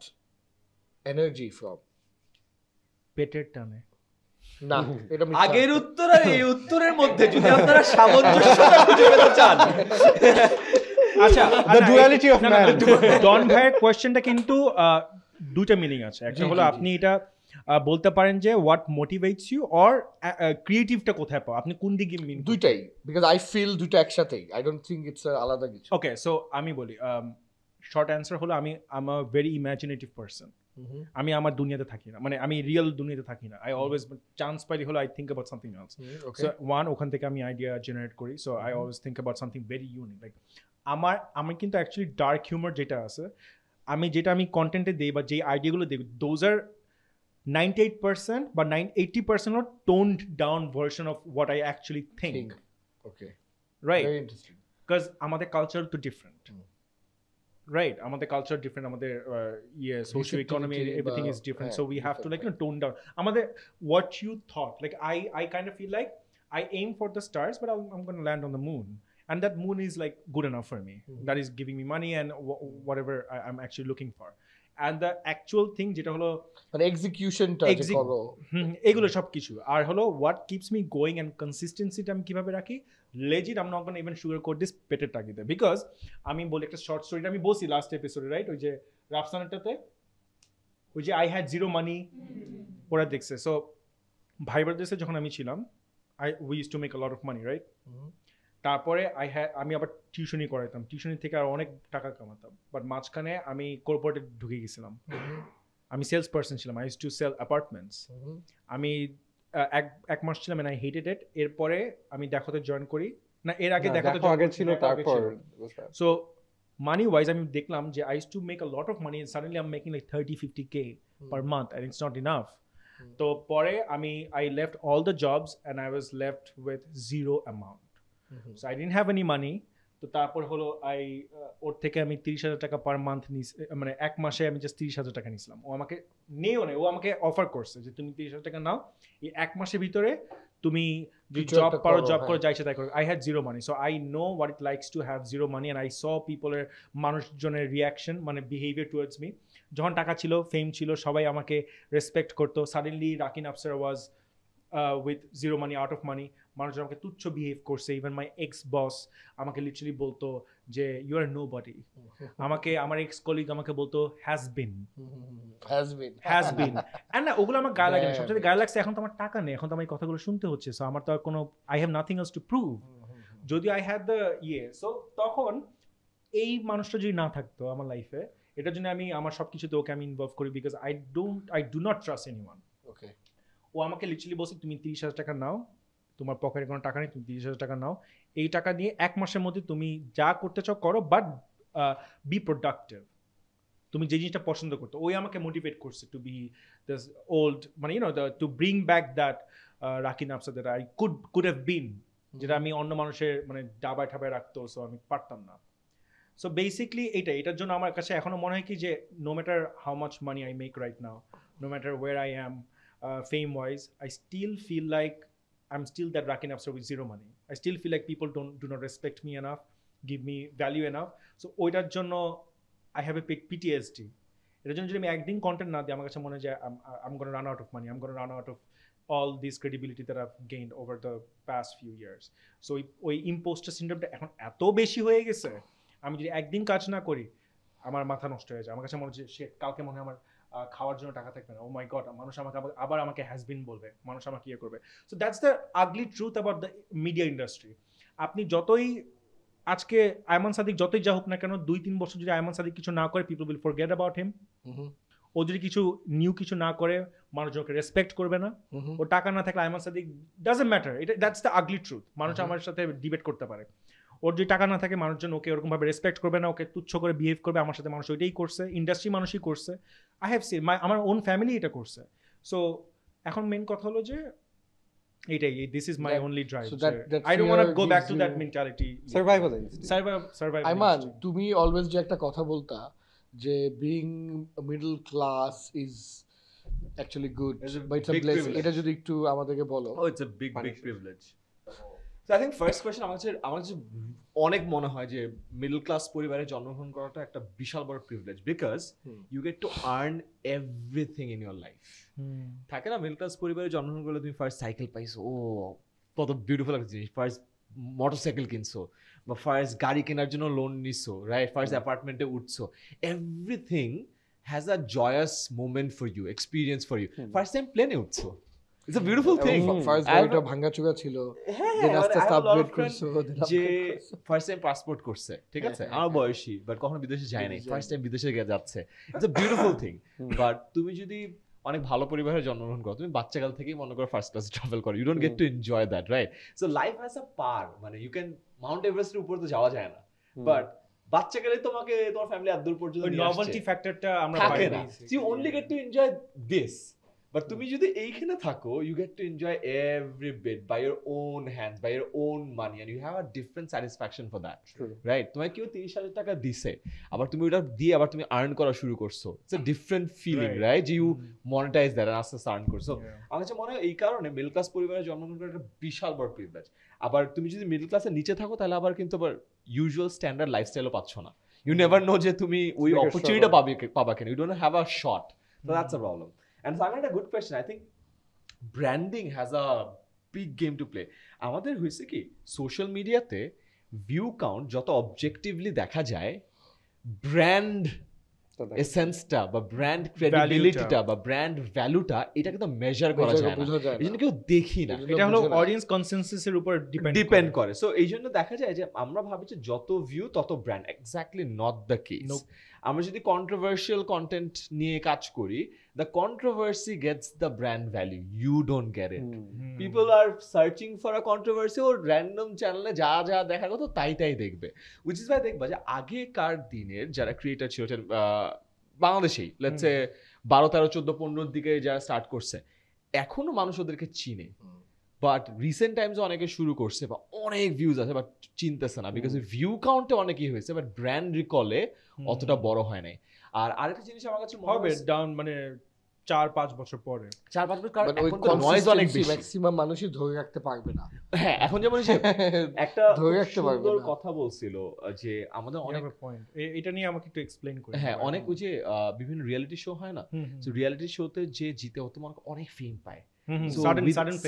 energy from? পেটের টানে। না, এটা আগের উত্তর আর এই উত্তরের মধ্যে যদি আপনারা সামঞ্জস্যতা খুঁজে পেতে চান, আচ্ছা দ্য ডুয়ালিটি অফ ম্যান। ডন ভাইয়ের কোয়েশ্চেনটা কিন্তু দুটো মিনিং আছে। একটা হলো আপনি এটা বলতে পারেন যে হোয়াট মোটিভেটস ইউ, অর ক্রিয়েটিভটা কোথায় পাও, আপনি কোন দিকে মিন? দুইটাই, বিকজ আই ফিল দুটো একসাথেই, আই ডোন্ট থিংক ইটস আলাদা কিছু। ওকে, সো আমি বলি শর্ট অ্যান্সার হলো আমি আম আ ভেরি ইমাজিনেটিভ পারসন। আমি আমার দুনিয়াতে থাকি না, মানে আমি রিয়েল দুনিয়াতে থাকি না। আই অলওয়েজ চান্স পাইলে হলো I think about something else. So one, ওখান থেকে আমি আইডিয়া জেনারেট করি। So I always think about something very unique. Like আমার কিন্তু অ্যাকচুয়ালি ডার্ক হিউমার যেটা আছে, যেটা আমি কন্টেন্টে দিই বা যে আইডিয়াগুলো দিই, দোজ আর 98% বা 80% or toned down version of what I actually think. Okay. Right. Very interesting. Because আমাদের কালচার তো ডিফারেন্ট, রাইট? আমাদের কালচার ডিফারেন্ট, আমাদের socio economy, everything is different, so we have to like tone down আমাদের what you thought. Like I kind of feel like I aim for the stars, but I'm going to land on the moon, and that moon is like good enough for me. That is giving me money and whatever I'm actually looking for. And the actual thing যেটা হলো মানে এক্সিকিউশনটা যে করো, এগুলো সব কিছু, আর হলো what keeps me going and কনসিস্টেন্সিটা আমি কিভাবে রাখি, legit I am not gonna even sugar coat this পেটের টাকিতে। বিকজ আমি বলি একটা শর্ট স্টোরিটা আমি বলছি লাস্ট এপিসোডে, রাইট? ওই যে রাফসানেরটাতে ওই যে আই হ্যাড জিরো মানি ওরা দেখছে। সো ভাই ব্রাদার্সে যখন আমি ছিলাম we use to make a lot of money, right? তারপরে আমি আবার টিউশনি করাইতাম, টিউশনি থেকে আর অনেক টাকা কামাতাম, বাট মাঝখানে আমি কর্পোরেটে ঢুকে গেছিলাম। আমি সেলস পার্সন ছিলাম, I use to sell apartments. আমি এক মাস ছিলাম এন্ড আই হেটেড ইট। এরপরে আমি দেখাতে জয়েন করি, না এর আগে দেখাতে আগে ছিল, তারপর সো মানি ওয়াইজ আমি দেখলাম যে I use to make a lot of money, suddenly I am making like 30-50K per month and it's not enough. তো পরে I left all the jobs and I was left with zero amount. So I didn't have any money. তো তারপর হলো ওর থেকে আমি 30,000 টাকা per month মানে এক মাসে আমি জাস্ট 30,000 টাকা নিয়েছিলাম। ও আমাকে নেও না, ও আমাকে অফার করছে যে তুমি 30,000 টাকা নাও, এই এক মাসের ভিতরে তুমি জব পারো, জব করে যাইছে তাই করো। I had zero money, so I know what it likes to have zero money and I saw পিপলের মানুষজনের রিয়াকশন, মানে বিহেভিয়ার টুয়ার্ডস মি। যখন টাকা ছিল, ফেম ছিল, সবাই আমাকে রেসপেক্ট করতো। Suddenly Rakin Afsar was with zero money, out of money, মানুষজন আমাকে তুচ্ছ বিহেভ করছে। ইভেন মাই এক্স বস আমাকে লিটারালি বলতো যে ইউ আর নো বডি। আমাকে আমার এক্স কলিগ আমাকে বলতো হ্যাজ বিন। অ্যান্ড না, ওগুলো আমার গায়ে লাগে না। সবচেয়ে গায়ে লাগছে এখন তো আমার টাকা নেই, এখন তো আমার এই কথাগুলো শুনতে হচ্ছে। সো আমার তো আর কোনো I have nothing else to prove. যদি আই হ্যাড দ্য সো তখন এই মানুষটা যদি না থাকতো আমার লাইফে, এটার জন্য আমি আমার সব কিছুতে ওকে আমি ইনভলভ করি, because I do not trust anyone. Okay, ও আমাকে লিটারালি বলছে তুমি 30,000 টাকা নাও, তোমার পকেটে কোনো টাকা নেই, তুমি 30,000 টাকা নাও, এই টাকা দিয়ে এক মাসের মধ্যে তুমি যা করতে চাও করো, বাট বি প্রোডাক্টিভ। তুমি যে জিনিসটা পছন্দ করতো, ওই আমাকে মোটিভেট করছে টু বি দিস ওল্ড, মানে you know to bring back that Rakin Afsar that I could have been, যেটা আমি অন্য মানুষের মানে ডাবায় ঠাবায় রাখতো, সো আমি পারতাম না। সো বেসিকলি এটার জন্য আমার কাছে এখনো মনে হয় কি যে no matter how much money I make right now, no matter where I am fame wise, I still feel like I'm still that Rakin Absar with zero money. I still feel like people do not respect me enough, give me value enough. So ওইটার জন্য I have a PTSD. এটার জন্য যদি আমি একদিন content না দিই, আমার কাছে মনে হয় যে I'm going to run out of money, I'm going to run out of all this credibility that I've gained over the past few years. So ওই imposter syndrome এখন এত বেশি হয়ে গেছে, আমি যদি একদিন কাজ না করি আমার মাথা নষ্ট হয়ে যায়। আমার কাছে মনে হচ্ছে সে কালকে মনে হয় আমার খাওয়ার জন্য টাকা থাকবে না। ও মাই গড, মানুষ আমাকে আবার আমাকে হ্যাজবিন বলবে, মানুষ আমাকে ইয়ে করবে। So that's the ugly truth about the media industry. আপনি যতই আজকে আয়মান সাদিক যতই যা হোক না কেন, 2-3 বছর যদি আয়মান সাদিক কিছু না করে, people will forget about him. ও যদি কিছু না করে, মানুষজনকে রেসপেক্ট করবে না। ও টাকা না থাকলে Ayman Sadik doesn't matter. That's the ugly truth. মানুষ আমার সাথে ডিবেট করতে পারে, ওর যদি টাকা না থাকে মানুষজন ওকে ওরকমভাবে রেসপেক্ট করবে না, ওকে তুচ্ছ করে বিহেভ করবে। আমার সাথে মানুষ ওইটাই করছে, ইন্ডাস্ট্রি মানুষই করছে। আই হ্যাভ সিন আমার ওন ফ্যামিলি এটা করছে। সো এখন মেন কথা হলো যে এইটাই, this is my only drive. I don't want to go back to that mentality. Survival. Ayman, তুমি অলওয়েজ যে একটা কথা বলতা যে being middle class is actually good, but it's a blessing, এটা যদি একটু আমাদেরকে বলো। Oh it's a big privilege. So I think first question আমার কাছে অনেক মনে হয় যে মিডল ক্লাস পরিবারে জন্মগ্রহণ করাটা একটা বিশাল বড় privilege, because you get to earn everything in your life. থাকে না, মিডল ক্লাস পরিবারে জন্মগ্রহণ করলে তুমি ফার্স্ট সাইকেল পাইছো, ও কত বিউটিফুল একটা জিনিস, ফার্স্ট মোটরসাইকেল কিনছো, বা ফার্স্ট গাড়ি কেনার জন্য লোন নিছো, রাইট, ফার্স্ট অ্যাপার্টমেন্টে উঠছো, everything has a joyous moment for you, experience for you. First time প্লেনে উঠছো, it's a beautiful thing. First গাড়িটা ভাঙাচোরা ছিল, দেন আস্তে আস্তে আপগ্রেড করছো, যে ফার্স্ট টাইম পাসপোর্ট করছে, ঠিক আছে, আমার বয়সী, বাট কখনো বিদেশে যায় নাই, ফার্স্ট টাইম বিদেশে যাচ্ছে। It's a beautiful thing. But তুমি যদি অনেক ভালো পরিবারে জন্মগ্রহণ করো, তুমি বাচ্চাকাল থেকেই মনে করো ফার্স্ট ক্লাসে ট্রাভেল করো, you don't get to enjoy that, right? So life has a par, মানে ইউ ক্যান মাউন্ট এভারেস্টের উপরে তো যাওয়া যায় না, বাট বাচ্চাকালে তোমাকে তোমার ফ্যামিলি এত দূর পর্যন্ত নিয়ে আসছে, নভেলটি ফ্যাক্টরটা আমরা থাকে পাই না। না। You only get to enjoy this. But তুমি যদি এইখানে থাকো, you get to enjoy every bit by your own hands, by your own money, and you have a different satisfaction for that, right? তোমাকে কেউ 30,000 টাকা দিছে, আবার তুমি ওটা দিয়ে আবার তুমি আর্ন করা শুরু করছো, it's a different feeling, right? যে ইউ মনিটাইজ দ্যাট আস্তে আস্তে আর্ন করছো। আমার কাছে মনে হয় এই কারণে মিডল ক্লাস পরিবারে জন্মগ্রহণ করা একটা বিশাল বড় প্রিভিলেজ। আবার তুমি যদি মিডল ক্লাসের নিচে থাকো, তাহলে আবার কিন্তু আবার ইউজুয়াল স্ট্যান্ডার্ড লাইফস্টাইলও পাচ্ছ না। ইউ নেভার নো যে তুমি ওই অপরচুনিটিটা পাবা কেন, you don't have a shot, so that's a problem. And so I got a good question. I think branding has a big game to play. আমাদের হয়েছে কি, সোশ্যাল মিডিয়াতে ভিউ কাউন্ট যত অবজেক্টিভলি দেখা যায়, ব্র্যান্ড এসেন্সটা বা ব্র্যান্ড ক্রেডিবিলিটিটা বা brand ভ্যালুটা এটা কিন্তু মেজার করা যায় না, এই জন্য কেউ দেখি না, এটা হলো অডিয়েন্স কনসেনসাসের উপর ডিপেন্ড করে। সো এই জন্য দেখা যায় যে আমরা ভাবি যে যত ভিউ তত brand, exactly not the case. আমরা যদি কন্ট্রোভার্সিয়াল কন্টেন্ট নিয়ে কাজ করি, the controversy gets the brand value, you don't get it. People are searching for a controversy or random চ্যানেলে যা যা দেখার কথা তাই দেখবে, which is why দেখবা যে আগেকার দিনের যারা ক্রিয়েটর ছিল বাংলাদেশেই লেটস সে 12, 13, 14, 15 দিকে যারা স্টার্ট করছে, এখনো মানুষ ওদেরকে চিনে, বাট রিসেন্ট টাইমসে অনেকে শুরু করছে বা অনেক ভিউজ আছে বাট চিনতেছে না, বিকজ ভিউ কাউন্টে অনেকই হয়েছে বাট ব্র্যান্ড রিকলে অতটা বড় হয় নাই। আর আরেকটা জিনিস আমার কাছে হবে ডাউন মানে 4-5 বছর পরে 4-5 বছর, কারণ এখন তো নয়েজ অনেক বেশি, ম্যাক্সিমাম মানুষই ধরে রাখতে পারবে না। হ্যাঁ, এখন যেমন একটা ধরে রাখতে পারবে সুন্দর না। কথা বলছিল যে আমাদের অনেক পয়েন্ট, এটা নিয়ে আমাকে একটু এক্সপ্লেইন করে। হ্যাঁ, অনেক ওই যে বিভিন্ন রিয়েলিটি শো হয় না, সো রিয়েলিটি শোতে যে জিতে হতো মানে অনেক ফেম পায়,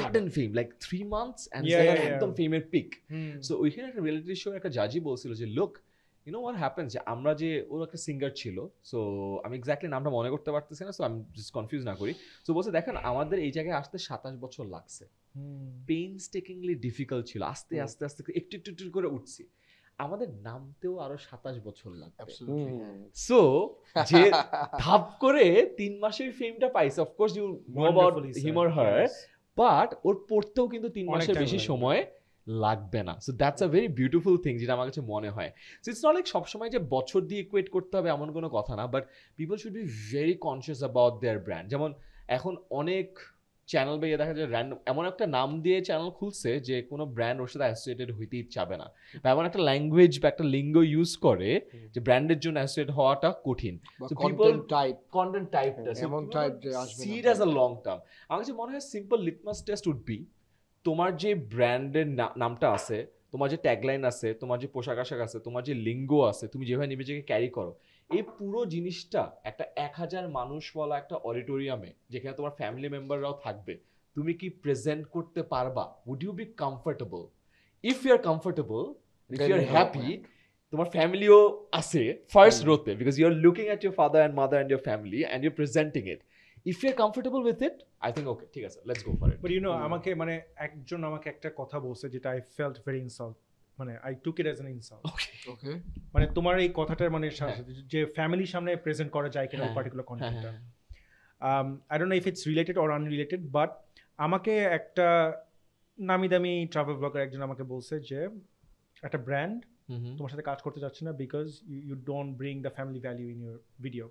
sudden fame like 3 months and একদম ফেমের পিক। সো ওইখানে একটা রিয়েলিটি শো একটা জাজি বলছিল যে look, you know what happens, যে আমরা যে ওর একটা সিঙ্গার ছিল, সো আমি এক্স্যাক্টলি নামটা মনে করতে পারতেছি না, সো আমি জাস্ট কনফিউজ না করি। সো বলছে দেখেন আমাদের এই জায়গায় আসতে 27 বছর লাগছে, পেইনস্টেকিংলি ডিফিকাল্ট ছিল, আস্তে আস্তে আস্তে একটু একটু একটু করে উঠছি, আমাদের নামতেও আরো 27 বছর লাগবে। সো যে ধাপ করে 3 মাসের ফেমটা পাইছে, of course you know about him or her, but ওর পড়তেও কিন্তু 3 মাসের বেশি সময় লাগবে না। So that's a very beautiful thing, যেটা আমার কাছে মনে হয়। সো ইটস নট লাইক সবসময় যে বছর দিয়ে ইকুয়েট করতে হবে এমন কোনো কথা না, but people should be very conscious about their brand. যেমন এখন অনেক চ্যানেল বা দেখা যায় র্যান্ডম এমন একটা নাম দিয়ে চ্যানেল খুলছে যে কোনো ব্র্যান্ড ওর সাথে অ্যাসোসিয়েটেড হইতেই চাবে না, বা এমন একটা ল্যাঙ্গুয়েজ বা একটা লিঙ্গ ইউজ করে যে ব্র্যান্ডের জন্য অ্যাসোসিয়েট হওয়াটা কঠিন। সো পিপল কন্টেন্ট টাইপটা এমন টাইপ যে আসবে see it as a long term. আমার কাছে মনে হয় simple litmus test would be তোমার যে ব্র্যান্ডের নামটা আছে, তোমার যে ট্যাগলাইন আছে, তোমার যে পোশাক আশাক আছে, তোমার যে লিঙ্গ আছে, তুমি যেভাবে নিজেকে ক্যারি করো, এই পুরো জিনিসটা একটা 1000 মানুষ বলা একটা অডিটোরিয়ামে যেখানে তোমার ফ্যামিলি মেম্বাররাও থাকবে, তুমি কি প্রেজেন্ট করতে পারবা? Would you be comfortable? If you are comfortable, if you are happy, তোমার ফ্যামিলিও আছে ফার্স্ট রোতে, because you are looking at your father and mother and your family and you presenting it. If you're comfortable with it, I think okay, ঠিক আছে, let's go for it. But you know, আমাকে মানে একজন আমাকে একটা কথা বলছে যেটা I felt very insult, মানে I took it as an insult. Okay. মানে তোমার এই কথাটার মানে যে ফ্যামিলির সামনে প্রেজেন্ট করা যায় কিনা পার্টিকুলার কন্টেন্টটা, I don't know if it's related or unrelated, but আমাকে একটা নামি দামি ট্রাভেল ব্লগার একজন আমাকে বলছে যে একটা ব্র্যান্ড তোমার সাথে কাজ করতে যাচ্ছে না because you don't bring the family value in your video.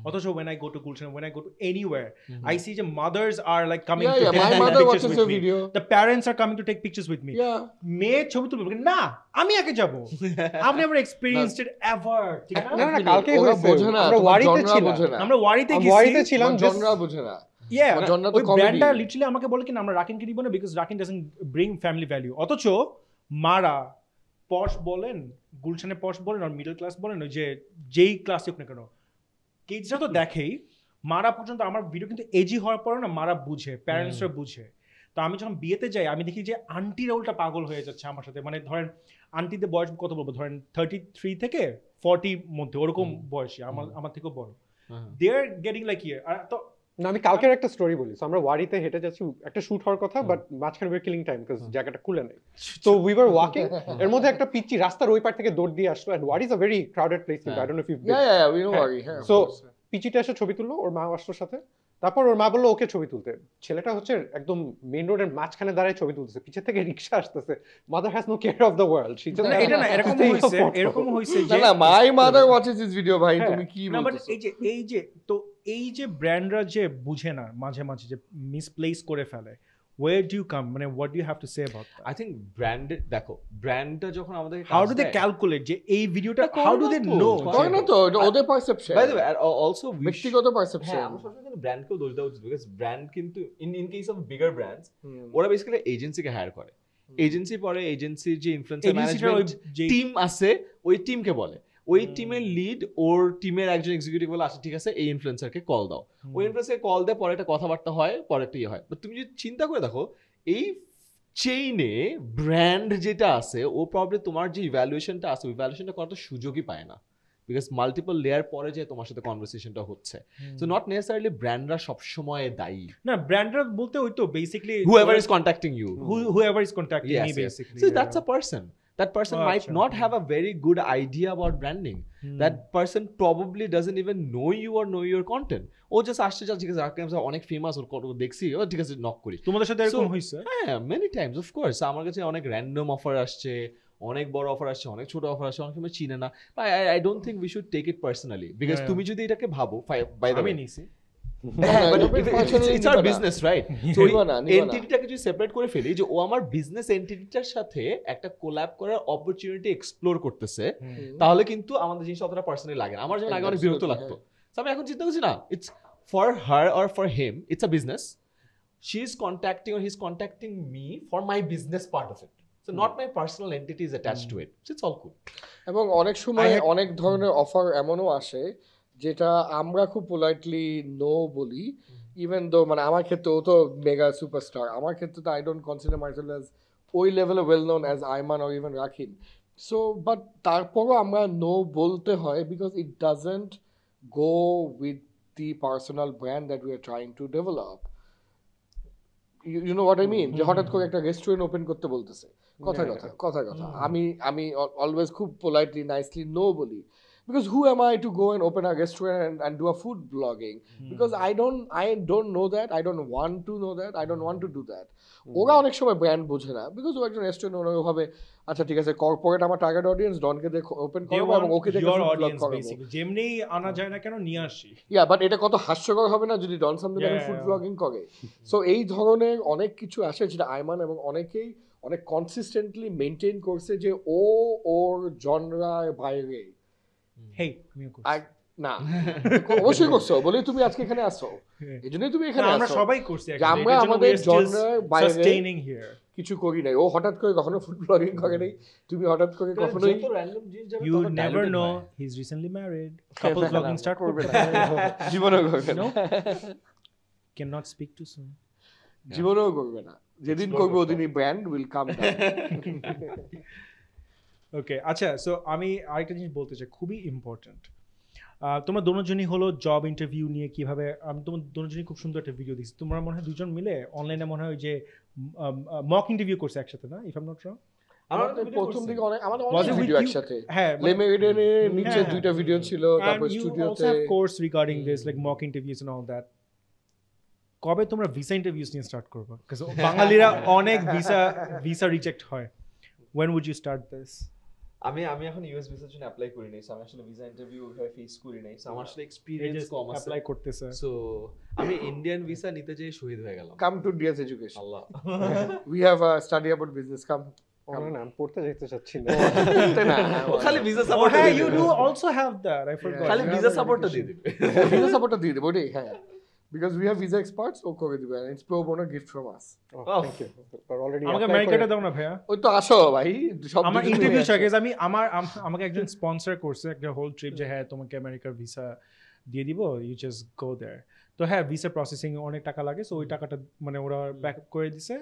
অথচ when I go to Gulshan, when I go to anywhere, I see the mothers are like coming to take pictures with me. The parents are coming to take pictures with me. মেয়ে ছবি তুলবে না, আমি আগে যাব। I've never experienced it ever. ঠিক আছে না, কালকে হয়েছে আমরা ওয়ারিতে ছিলাম জনরা বোঝে না। ওই ব্র্যান্ডটা লিটারালি আমাকে বলে কি না আমরা রাকিনকে দিব না because Rakin doesn't bring family value. অথচ মারা পশ বলেন, গুলশানে পশ বলেন আর মিডল ক্লাস বলেন, ওই যে যেই ক্লাসে হোক না কেন, কিডসরা তো দেখেই, মারা পর্যন্ত আমার ভিডিও কিন্তু এজি হওয়ার পরে না মারা বুঝে, প্যারেন্টসরা বুঝে। তো আমি যখন বিয়েতে যাই আমি দেখি যে আন্টিরা উল্টা পাগল হয়ে যাচ্ছে আমার সাথে, মানে ধরেন আন্টিদের বয়স কত বলবো, ধরেন 33 থেকে 40 মধ্যে ওরকম বয়সী, আমার থেকেও বড়, দে আর গেটিং লাইক ইয়ে। তো না, আমি কালকের একটা স্টোরি বলি। আমরা ওয়ারিতে হেঁটে যাচ্ছি, একটা শুট হওয়ার কথা, বাট মাঝখানে we are killing time because জায়গাটা খুলে নেই। সো উই ওয়ার ওয়াকিং, এর মধ্যে একটা পিচ্চি রাস্তার ওই পার থেকে দৌড় দিয়ে আসলো, and Wari is a very crowded place, কিন্তু I don't know if you we know Wari. So পিচিটা এসে ছবি তুললো, ওর মা আসলো সাথে, তারপর ওর মা বললো ওকে ছবি তুলতে। ছেলেটা হচ্ছে একদম মেইন রোডের মাঝখানে দাঁড়ায় ছবি তুলতেছে, পিছে থেকে রিকশা আসতেছে। Mother has no care of the world. এটা না এরকম হইছে যে না my mother watches this video. ভাই তুমি কি বলছো? এই যে ব্র্যান্ডরা যে বুঝে না মাঝে মাঝে যে মিসপ্লেস করে ফেলে, where do you come, মানে what do you have to say about that? I think branded, দেখো ব্র্যান্ডটা যখন আমাদের how do they calculate যে এই ভিডিওটা, how do they know? করে না তো, এটা ওদের perception. by the way also ব্যক্তিগত পারসেপশন। আমরা সবসময় ব্র্যান্ডকেও দোষ দেওয়া উচিত, বিকজ ব্র্যান্ড কিন্তু in case of bigger brands ওরা বেসিক্যালি এজেন্সিকে হায়ার করে, এজেন্সি পরে এজেন্সির যে ইনফ্লুয়েন্সার ম্যানেজমেন্ট টিম আছে ওই টিমকে বলে, ওই টিমের লিড ওর টিমের একজন এক্সিকিউটিভ বলে আসে ঠিক আছে এই ইনফ্লুয়েন্সারকে কল দাও, ওই ইনফ্লুয়েন্সারকে কল দেয়, পরে একটা কথাবার্তা হয়, পরে একটা ইয়ে হয়। বাট তুমি যদি চিন্তা করে দেখো এই চেইনে ব্র্যান্ড যেটা আছে ও প্রবলেম তোমার যে ইভ্যালুয়েশনটা আছে ওই ইভ্যালুয়েশনটা করার তো সুযোগই পায় না, বিকজ মাল্টিপল লেয়ার পরে যে তোমার সাথে কনভারসেশনটা হচ্ছে। সো নট নেসেসারিলি ব্র্যান্ডরা সবসময় দায়ী। না, ব্র্যান্ডরা বলতে ওই তো basically whoever is contacting you, whoever is contacting me yes. basically. So that's a person. That person might not have a very good idea about branding. That person probably doesn't even know you or know your content. ও just আসছে যা ঠিক আছে অনেক famous ওর দেখছি ও ঠিক আছে knock করি। তোমাদের সাথে এরকম হইছে? হ্যাঁ, many times of course. আমার কাছে অনেক র্যান্ডম অফার আসছে, অনেক বড় অফার আসছে, অনেক ছোট অফার আসছে, অনেক সময় চিনে না। I don't think we should take it personally because তুমি যদি এটাকে ভাবো by the way, it's our business, right? So এন্টিটিটাকে যদি সেপারেট করে ফেলি যে ও আমার বিজনেস এন্টিটিটার সাথে একটা কোল্যাব করার অপরচুনিটি এক্সপ্লোর করতেছে, তাহলে কিন্তু আমাদের জিনিস অতটা পার্সোনালি লাগে না। আমার যেমন আগে অনেক বিরক্ত লাগতো, আমি এখন চিন্তা করছি না, it's for her or for him, it's a business, she is contacting or he is contacting me for my business part of it, so not my personal entity is attached to it, it's all cool. এবং অনেক সময় অনেক ধরনের offer এমনও আসে যেটা আমরা খুব পোলাইটলি নো বলি, ইভেন দো মানে আমার ক্ষেত্রে ও তো মেগা সুপারস্টার, আমার ক্ষেত্রে তো I don't consider myself as ওই লেভেলে well known as Ayman or even Rakhin. So but তারপরও আমরা নো বলতে হয় because it doesn't go with the personal brand that we are trying to develop. You know what I mean? যে হঠাৎ করে একটা রেস্টুরেন্ট ওপেন করতে বলতেছে, কথা আমি অলওয়েজ খুব পোলাইটলি নাইসলি নো বলি, because who am I to go and open a restaurant and do a food blogging? Because I don't know that, I don't want to know that, I don't want to do that. ওরা অনেক সময় brand বোঝে না, because ও একজন restaurant ওরা ভাবে আচ্ছা ঠিক আছে কর্পোরেট আমার টার্গেট অডিয়েন্স, ডনকে দেখে ওপেন করবো এবং ওকে দেখে ফুড ব্লগ করাবো, যেমনি আনা যায় না কেন নিয়ে আসি। বাট এটা কত হাস্যকর হবে না যদি ডন সামনে দেখে ফুড ব্লগিং করে? সো এই ধরনের অনেক কিছু আসে যেটা আইমান এবং অনেকেই অনেক কনসিস্টেন্টলি মেনটেন করছে যে ও ওর জনরার বাইরে না অবশ্যই করছো বলে তুমি আজকে এখানে আসো, এই জন্যই তুমি এখানে আসো। আমরা সবাই করছি, আমরা আমাদের জনরার বাইরে কিছু করি নাই। ও হঠাৎ করে কখনো ফুড ব্লগিং করে নাই, তুমি হঠাৎ করে কখনো you never know he's recently married, couple vlogging start করবে না, জীবনেও করবে না, cannot speak too soon, জীবনেও করবে না, যেদিন করবে ওদিনই ব্র্যান্ড উইল কাম ডাউন। ওকে, আচ্ছা, সো আমি আরেকটা জিনিস বলতে চাই খুবই ইম্পর্টেন্ট। তোমরা দুজনই হলো জব ইন্টারভিউ নিয়ে কিভাবে, আমি তোমার দুজনই খুব সুন্দর একটা ভিডিও দিচ্ছি, তোমরা মনে হয় দুজন মিলে অনলাইনে মনে হয় যে মক ইন্টারভিউ করছে একসাথে, না? If I am not wrong, আমাদের প্রথম দিকে আমাদের অনেক ভিডিও একসাথে, হ্যাঁ লেমেরিডেনের নিচে দুইটা ভিডিও ছিল, তারপর স্টুডিওতে course regarding this like mock interviews and all that. কবে তোমরা ভিসা ইন্টারভিউস নিয়ে স্টার্ট করবে? কারণ বাঙালিরা অনেক ভিসা রিজেক্ট হয়। When would you start this? আমি এখন ইউএস ভিসার জন্য অ্যাপ্লাই করি নাই, সো আমি আসলে ভিসা ইন্টারভিউ ওইভাবে ফেস করি নাই, সো আমার আসলে এক্সপেরিয়েন্স কম আছে অ্যাপ্লাই করতেছে। সো আমি ইন্ডিয়ান ভিসা নিতে যেয়ে শহীদ হয়ে গেলাম। Come to DS education, Allah, we have a study about business, come না আমি পড়তে যেতে চাচ্ছি না, খালি ভিসা সাপোর্ট, হ্যাঁ you do also have that, I forgot, খালি ভিসা সাপোর্টটা দিয়ে দিবে, ভিসা সাপোর্টটা দিয়ে দেব ওটাই, হ্যাঁ because we have visa experts ও করে দিবে, and it's pro bono gift from us. Thank you, but already আমাকে আমেরিকাটা দাও না ভাইয়া, ওই তো আসো ভাই, সব আমার ইন্টারভিউ চাই, আমি আমাকে একজন স্পন্সর করছে একটা হোল ট্রিপ, যে হ্যাঁ তোমাকে আমেরিকার ভিসা দিয়ে দিব, ইউ জাস্ট গো দেয়ার। তো হ্যাঁ ভিসা প্রসেসিং অনেক টাকা লাগে, সো ওই টাকাটা মানে ওরা ব্যাক করে দিছে।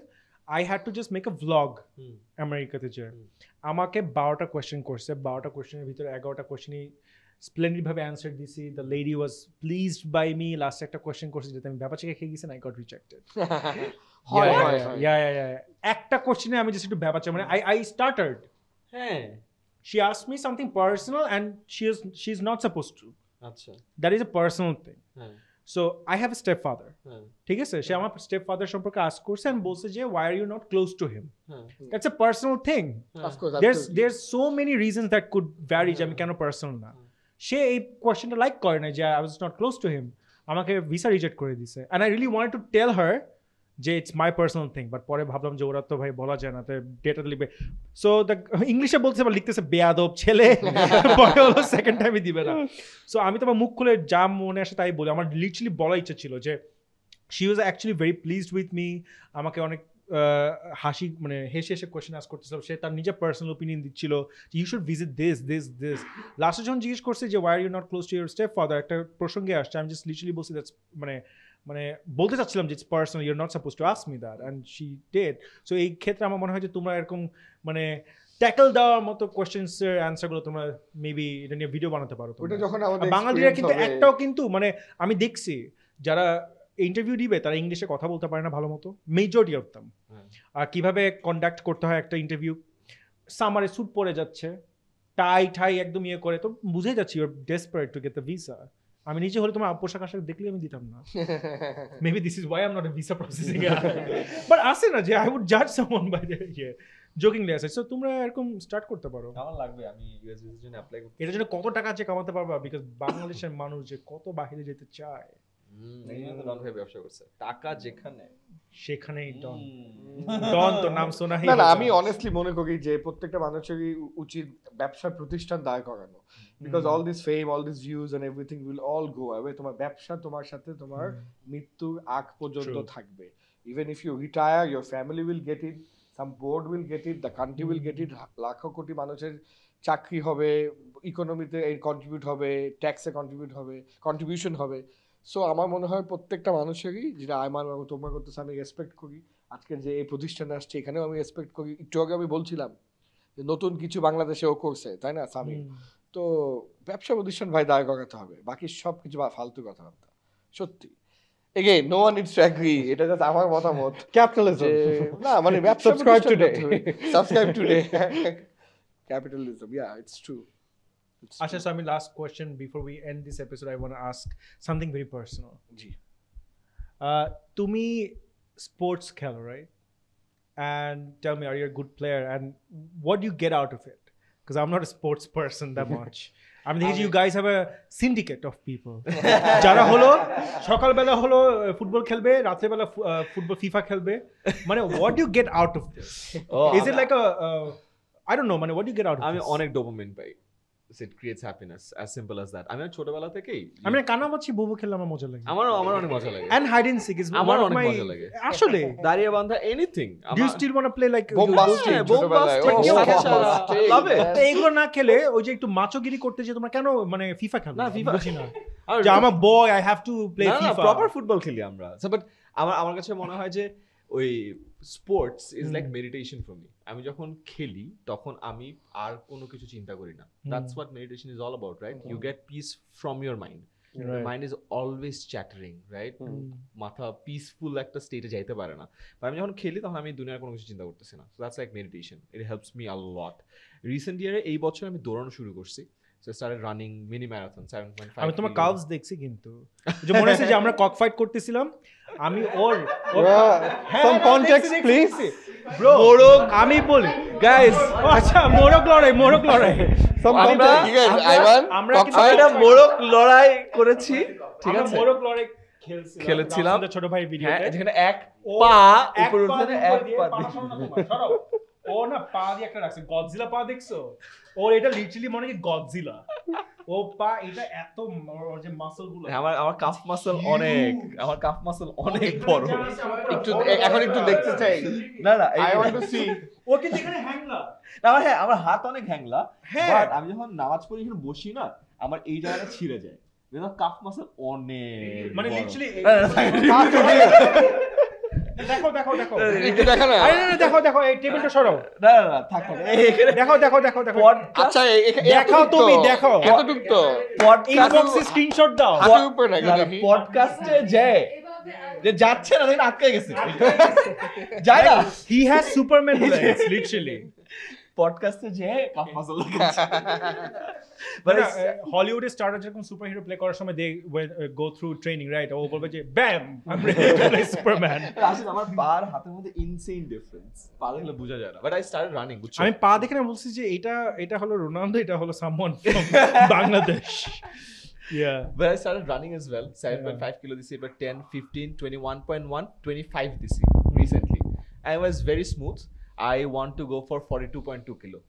I had to just make a vlog আমেরিকাতে যে আমাকে 12টা কোয়েশ্চেন করছে, 12টা কোয়েশ্চেনের ভিতরে 11টা কোয়েশ্চেনই স্প্লেন্ডিড ভাবে অ্যান্সার দিছি। The lady was pleased by me. Last একটা কোয়েশ্চেন করছে যেটা আমি ব্যাপার চেকে খেয়ে গেছি, আই গট রিজেক্টেড। একটা কোয়েশ্চেনে আমি জাস্ট একটু ব্যাপার মানে আই স্টার্টার্ড, হ্যাঁ she asked me something personal and she's not supposed to, আচ্ছা that is a personal thing, so I have a stepfather, ঠিক আছে, সে আমার stepfather সম্পর্কে ask করছে and বলছে যে why are you not close to him, that's a personal thing, of course there's so many reasons that could vary যে আমি কেন personal না। সে এই কোয়েশ্চেনটা লাইক করে না যে I was not close to him, আমাকে ভিসা রিজেক্ট করে দিছে, and I really wanted to tell her যে it's my personal thing, but পরে ভাবলাম যে ওরা তো ভাই বলা যায় না, তো ডেটা লিখবে, সো দ্য ইংলিশে বলছে বা লিখতেছে বেয়াদব ছেলে, পরে হলো সেকেন্ড টাইমে দিবে না। সো আমি তো আমার মুখ খুলে যা মনে আসে তাই বলি, আমার লিটারালি বলার ইচ্ছা ছিল যে she was actually very pleased with me, আমাকে অনেক হাসি মানে হেসে হেসে কোয়েশ্চেন আস্ক করতেছিল, সে তার নিজের পার্সোনাল ওপিনিয়ন দিচ্ছিল যে you should visit this this this. লাস্টে যখন জিজ্ঞেস করছে যে why are you not close to your step father, একটা প্রসঙ্গে আসছে, আমি জাস্ট লিটারালি বলছি দ্যাটস মানে বলতে চাচ্ছিলাম যে it's personal, you are not suppose to ask me that, and she did. So এই ক্ষেত্রে আমার মনে হয় যে তোমরা এরকম মানে ট্যাকল দেওয়ার মতো কোশ্চেন্স এর অ্যানসার গুলো তোমরা মেবি এটা নিয়ে ভিডিও বানাতে পারো ওটা যখন আমাদের বাঙালিরা experience কিন্তু হবে- একটাও কিন্তু মানে আমি দেখছি যারা ইন্টারভিউ দিবে তারা ইংলিশে কথা বলতে পারে না ভালো মতো মেজরিটি অফ দেম আর কিভাবে কন্ডাক্ট করতে হয় একটা ইন্টারভিউ সামারে স্যুট পরে যাচ্ছে টাই একদম ইয়ে করে তো বুঝে যাচ্ছি your desperate two get the visa আমি নিজে হলে তোমার পোশাক আশাক দেখলে আমি দিতাম না maybe this is Y I am not a visa processing but আসে না যে আই উড জাজ সামওয়ান বাই দ্য ইয়ে জোকিংলি আসে সো তোমরা এরকম স্টার্ট করতে পারো আমার লাগবে আমি ইউএস ভিসার জন্য অ্যাপ্লাই করতে এটার জন্য কত টাকা যে কামাতে পারবা বিকজ বাংলাদেশের মানুষ যে কত বাইরে যেতে চায় এই জন্য তো ডন ভাই ব্যবসা করছে টাকা যেখানে সেখানেই ডন ডন তো নাম শোনা হি না আমি অনেস্টলি মনে করি যে প্রত্যেকটা মানুষেরই উচিত ব্যবসার প্রতিষ্ঠান দাঁড় করানো because all this fame all this views and everything will all go away তোমার ব্যবসা তোমার সাথে তোমার মৃত্যুর আগ পর্যন্ত থাকবে even if you retire your family will get it some board will get it the country will get it লাখো কোটি মানুষের চাকরি হবে ইকোনমিতে কন্ট্রিবিউট হবে ট্যাক্সে কন্ট্রিবিউশন হবে সো আমার মনে হয় প্রত্যেকটা মানুষেরই যেটা আয়মান বাবু তোমরা করতেছে আমি রেসপেক্ট করি আজকের যে এই প্রতিষ্ঠানে আসছে এখানেও আমি রেসপেক্ট করি একটু আগে আমি বলছিলাম যে নতুন কিছু বাংলাদেশেও করছে তাই না সামি তো ব্যবসা প্রতিষ্ঠান ভাই দাঁড় করাতে হবে বাকি সব কিছু ফালতু কথাবার্তা সত্যি again no one needs to agree এটা জাস্ট আমার মতামত ক্যাপিটালিজম না মানে ব্যবসা Subscribe today. Subscribe today capitalism yeah it's true Asha, so I mean, last question before we end this episode, I want to ask something very personal. জি তুমি sports খেলো, right? And tell me, are you a good player? And what do you get out of it? Because I'm not a sports person that much. I'm thinking you guys have a syndicate of people. যারা হলো সকালবেলা হলো football খেলবে, রাত্রেবেলা football FIFA খেলবে। মানে what do you get out of this? Is it like a I don't know, মানে what do you get out of আমি this? অনেক dopamine pi it creates happiness as simple as that আমি ছোটবেলা থেকেই আমি কানামাছি বুবু খেললে আমার মজা লাগে আমার অনেক মজা লাগে and hide and seek is আমার one of অনেক my মজা লাগে আসলে দাঁড়িয়ে বাঁধা anything do you still want to play like বোমবাস্টিক ছোটবেলায় love it এগুলো না খেলে ওই যে একটু মাচোগিরি করতে যে তোমরা কেন মানে ফিফা খেলো না, FIFA বুঝি না যে আমার boy I have to play না ফিফা প্রপার ফুটবল খেলি আমরা বাট আমার কাছে মনে হয় যে ওই sports is like meditation for me আমি যখন খেলি তখন আমি আর কোনো কিছু চিন্তা করি না that's what meditation is all about right you get peace from your mind mind is always chattering right মাথা পিসফুল একটা স্টেটে যাইতে পারে না বাট আমি যখন খেলি তখন আমি দুনিয়ার কোনো কিছু চিন্তা করতেছি না so that's like meditation it helps me a lot recent ইয়ারে এই বছর আমি দৌড়ানো শুরু করছি so started running mini marathon 7.5 আমি তোমার কালস দেখছি কিন্তু যে মনে আছে যে আমরা কক ফাইট করতেছিলাম আমি ওর some context please ব্রো মোরগ আমি বলি গাইস আচ্ছা মোরগ লড়াই some আমরা context আইমান আমরা একটা মোরগ লড়াই করেছি ঠিক আমরা আছে মোরগ লড়াই খেলেছিলাম ছোট ভাই ভিডিও হ্যাঁ যেখানে এক পা উপরে উঠছে এক পা ও না পা দিয়ে একটা রাখছে গডজিলা পা দেখছো ওর এটা লিটারালি মনে হয় গডজিলা ও পা এটা এত ওর যে মাসল গুলো আমার কাফ মাসল অনেক বড় একটু এখন একটু দেখতে চাই না আই ওয়ান্ট টু সি ও কিন্তু এখানে হ্যাংলা আমার হাত অনেক হ্যাংলা হ্যাঁ। বাট আমি যখন নামাজ পড়ি এখানে বসি না আমার এই জায়গাটা ছিঁড়ে যায় কাফ মাসল অনেক মানে বড়। লিটারালি দেখো একটু দেখো না আরে না দেখো এই টেবিলটা সরাও না থাক এখানে দেখো আচ্ছা দেখাও তুমি দেখো এতটুক তো ইনবক্সে স্ক্রিনশট দাও হাতের উপরে না দেখি পডকাস্টে যে যাচ্ছে না দেখেন আটকে গেছে যায় না he has superman legs literally পডকাস্টে যে কাফ মাসল মানে হলিউডে স্টাররা যখন সুপারহিরো প্লে করার সময় দে গো থ্রু ট্রেনিং রাইট ও বলবে যে ব্যাম I am ready to play Superman আসলে আমার পার হাতের মধ্যে ইনসেইন ডিফারেন্স পা দেখলে বোঝা যায় না বাট আই স্টার্টেড রানিং বুঝছো আমি পা দেখে না বলছি যে এটা হলো রোনালদো এটা হলো someone from Bangladesh yeah but I started running as well 7.5 kilo this year but 10 15 21.1 25 this year recently I was very smooth I want to go for 42.2 kilo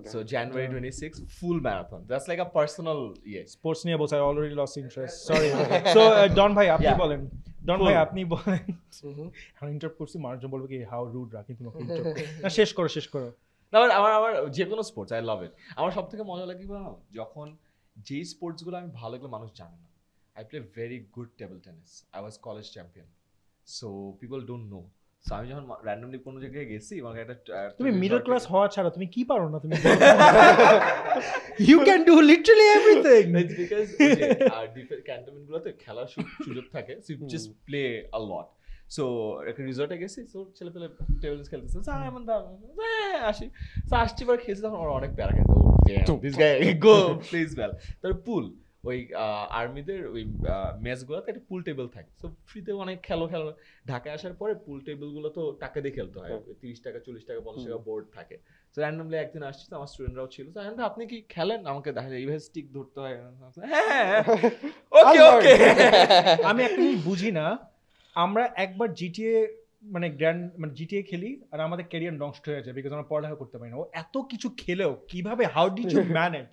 so January 26 full marathon that's like a personal sports নিয়ে বলছি I already lost interest sorry so ডন ভাই আপনি বলেন ডন ভাই আপনি বলেন আমি interrupt করছি মানুষজন বলবে কি হাউ রুড রাখি তুমি না শেষ করো না আমার যে কোনো স্পোর্টস আই লাভ ইট আমার সবথেকে মজা লাগে যখন যেই স্পোর্টসগুলো আমি ভালো এগুলো মানুষ জানে না I play very good table tennis I was college champion so people don't know so আমি যখন র্যান্ডমলি কোনো জায়গায় গেছি আমাকে একটা তুমি মিডল ক্লাস হওয়া ছাড়া তুমি কি পারো না তুমি you can do literally everything it's because আর ডিফারেন্ট ক্যান্টনমেন্ট গুলোতে খেলার সুযোগ থাকে so you just play a lot so একটা রিসর্টে গেছি সো ছেলে পেলে টেবিল খেলতেছে এমন আসি সো আসছি পরে খেয়েছি তখন আমার অনেক প্যারা খেতে this guy go please well তার পুল ওই আর্মিদের ওই ম্যাচগুলোতে একটা পুল টেবিল থাকে সো ফ্রিতে অনেক খেলো ঢাকায় আসার পরে পুল টেবিলগুলো তো টাকা দিয়ে খেলতে হয় 30 টাকা 40 টাকা 50 টাকা বোর্ড থাকে সো র্যান্ডমলি একদিন আসছি তো আমার স্টুডেন্টরাও ছিল তো আপনি কি খেলেন আমাকে দেখা যায় এইভাবে স্টিক ধরতে হয় হ্যাঁ ওকে ওকে আমি একটা জিনিস বুঝি না আমরা একবার জিটিএ মানে জিটিএ খেলি আর আমাদের ক্যারিয়ার নষ্ট হয়ে যায় বিকজ আমরা পড়ালেখা করতে পারি না ও এত কিছু খেলেও কিভাবে how did you manage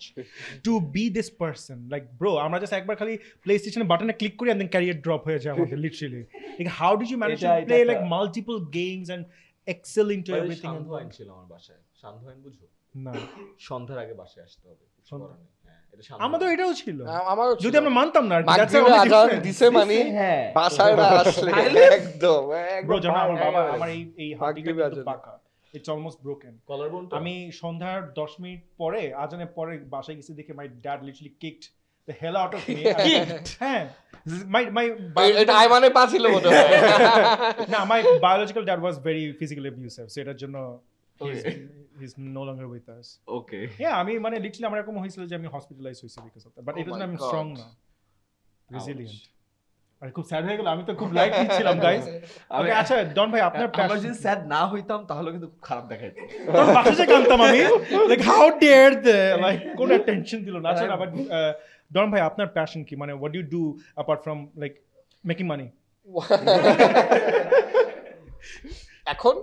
to be this person like bro আমরা জাস্ট একবার খালি প্লে স্টেশনের বাটনে ক্লিক করি এন্ড দেন ক্যারিয়ার ড্রপ হয়ে যায় আমাদের literally like how did you manage to play like multiple games and excel into everything and সান্ধ্য ছিল আমার বাসায় সান্ধ্য বুঝো না সন্ধ্যার আগে বাসায় আসতে হবে আমাদের এটাও ছিল আমারও যদি আমরা মানতাম না মাগরিবে আজান দিছে মানে বাসায় না আসলে একদম ব্রো জানো আমার বাবা আমার এই মাগরিবে হাঁটুটা আজান পাকা ইটস অলমোস্ট ব্রোকেন কলারবোন আমি সন্ধ্যার 10 মিনিট পরে আজানের পরে বাসায় গেছি দেখে my dad literally kicked the hell out of me হ্যাঁ মাই এটা আইমানে পাছিল মনে হয় না my biological dad was very physically abusive so এটার জন্য he's no longer with us okay আমি মানে লিটারালি আমার এরকম হয়েছিল যে আমি হসপিটালাইজ হইছি বিকজ অফ দ্যাট বাট এটা আমি স্ট্রং না রেজিলিয়েন্ট আর খুব স্যাড হয়ে গেল আমি তো খুব লাইট ছিলাম গাইস ওকে আচ্ছা ডন ভাই আপনার আমরা যদি স্যাড না হইতাম তাহলে কিন্তু খুব খারাপ দেখাইতো বাসাতে কাঁদতাম আমি like how dare they like কোন টেনশন দিল না আচ্ছা বাট ডন ভাই আপনার প্যাশন কি মানে what do you do apart from like making money এখন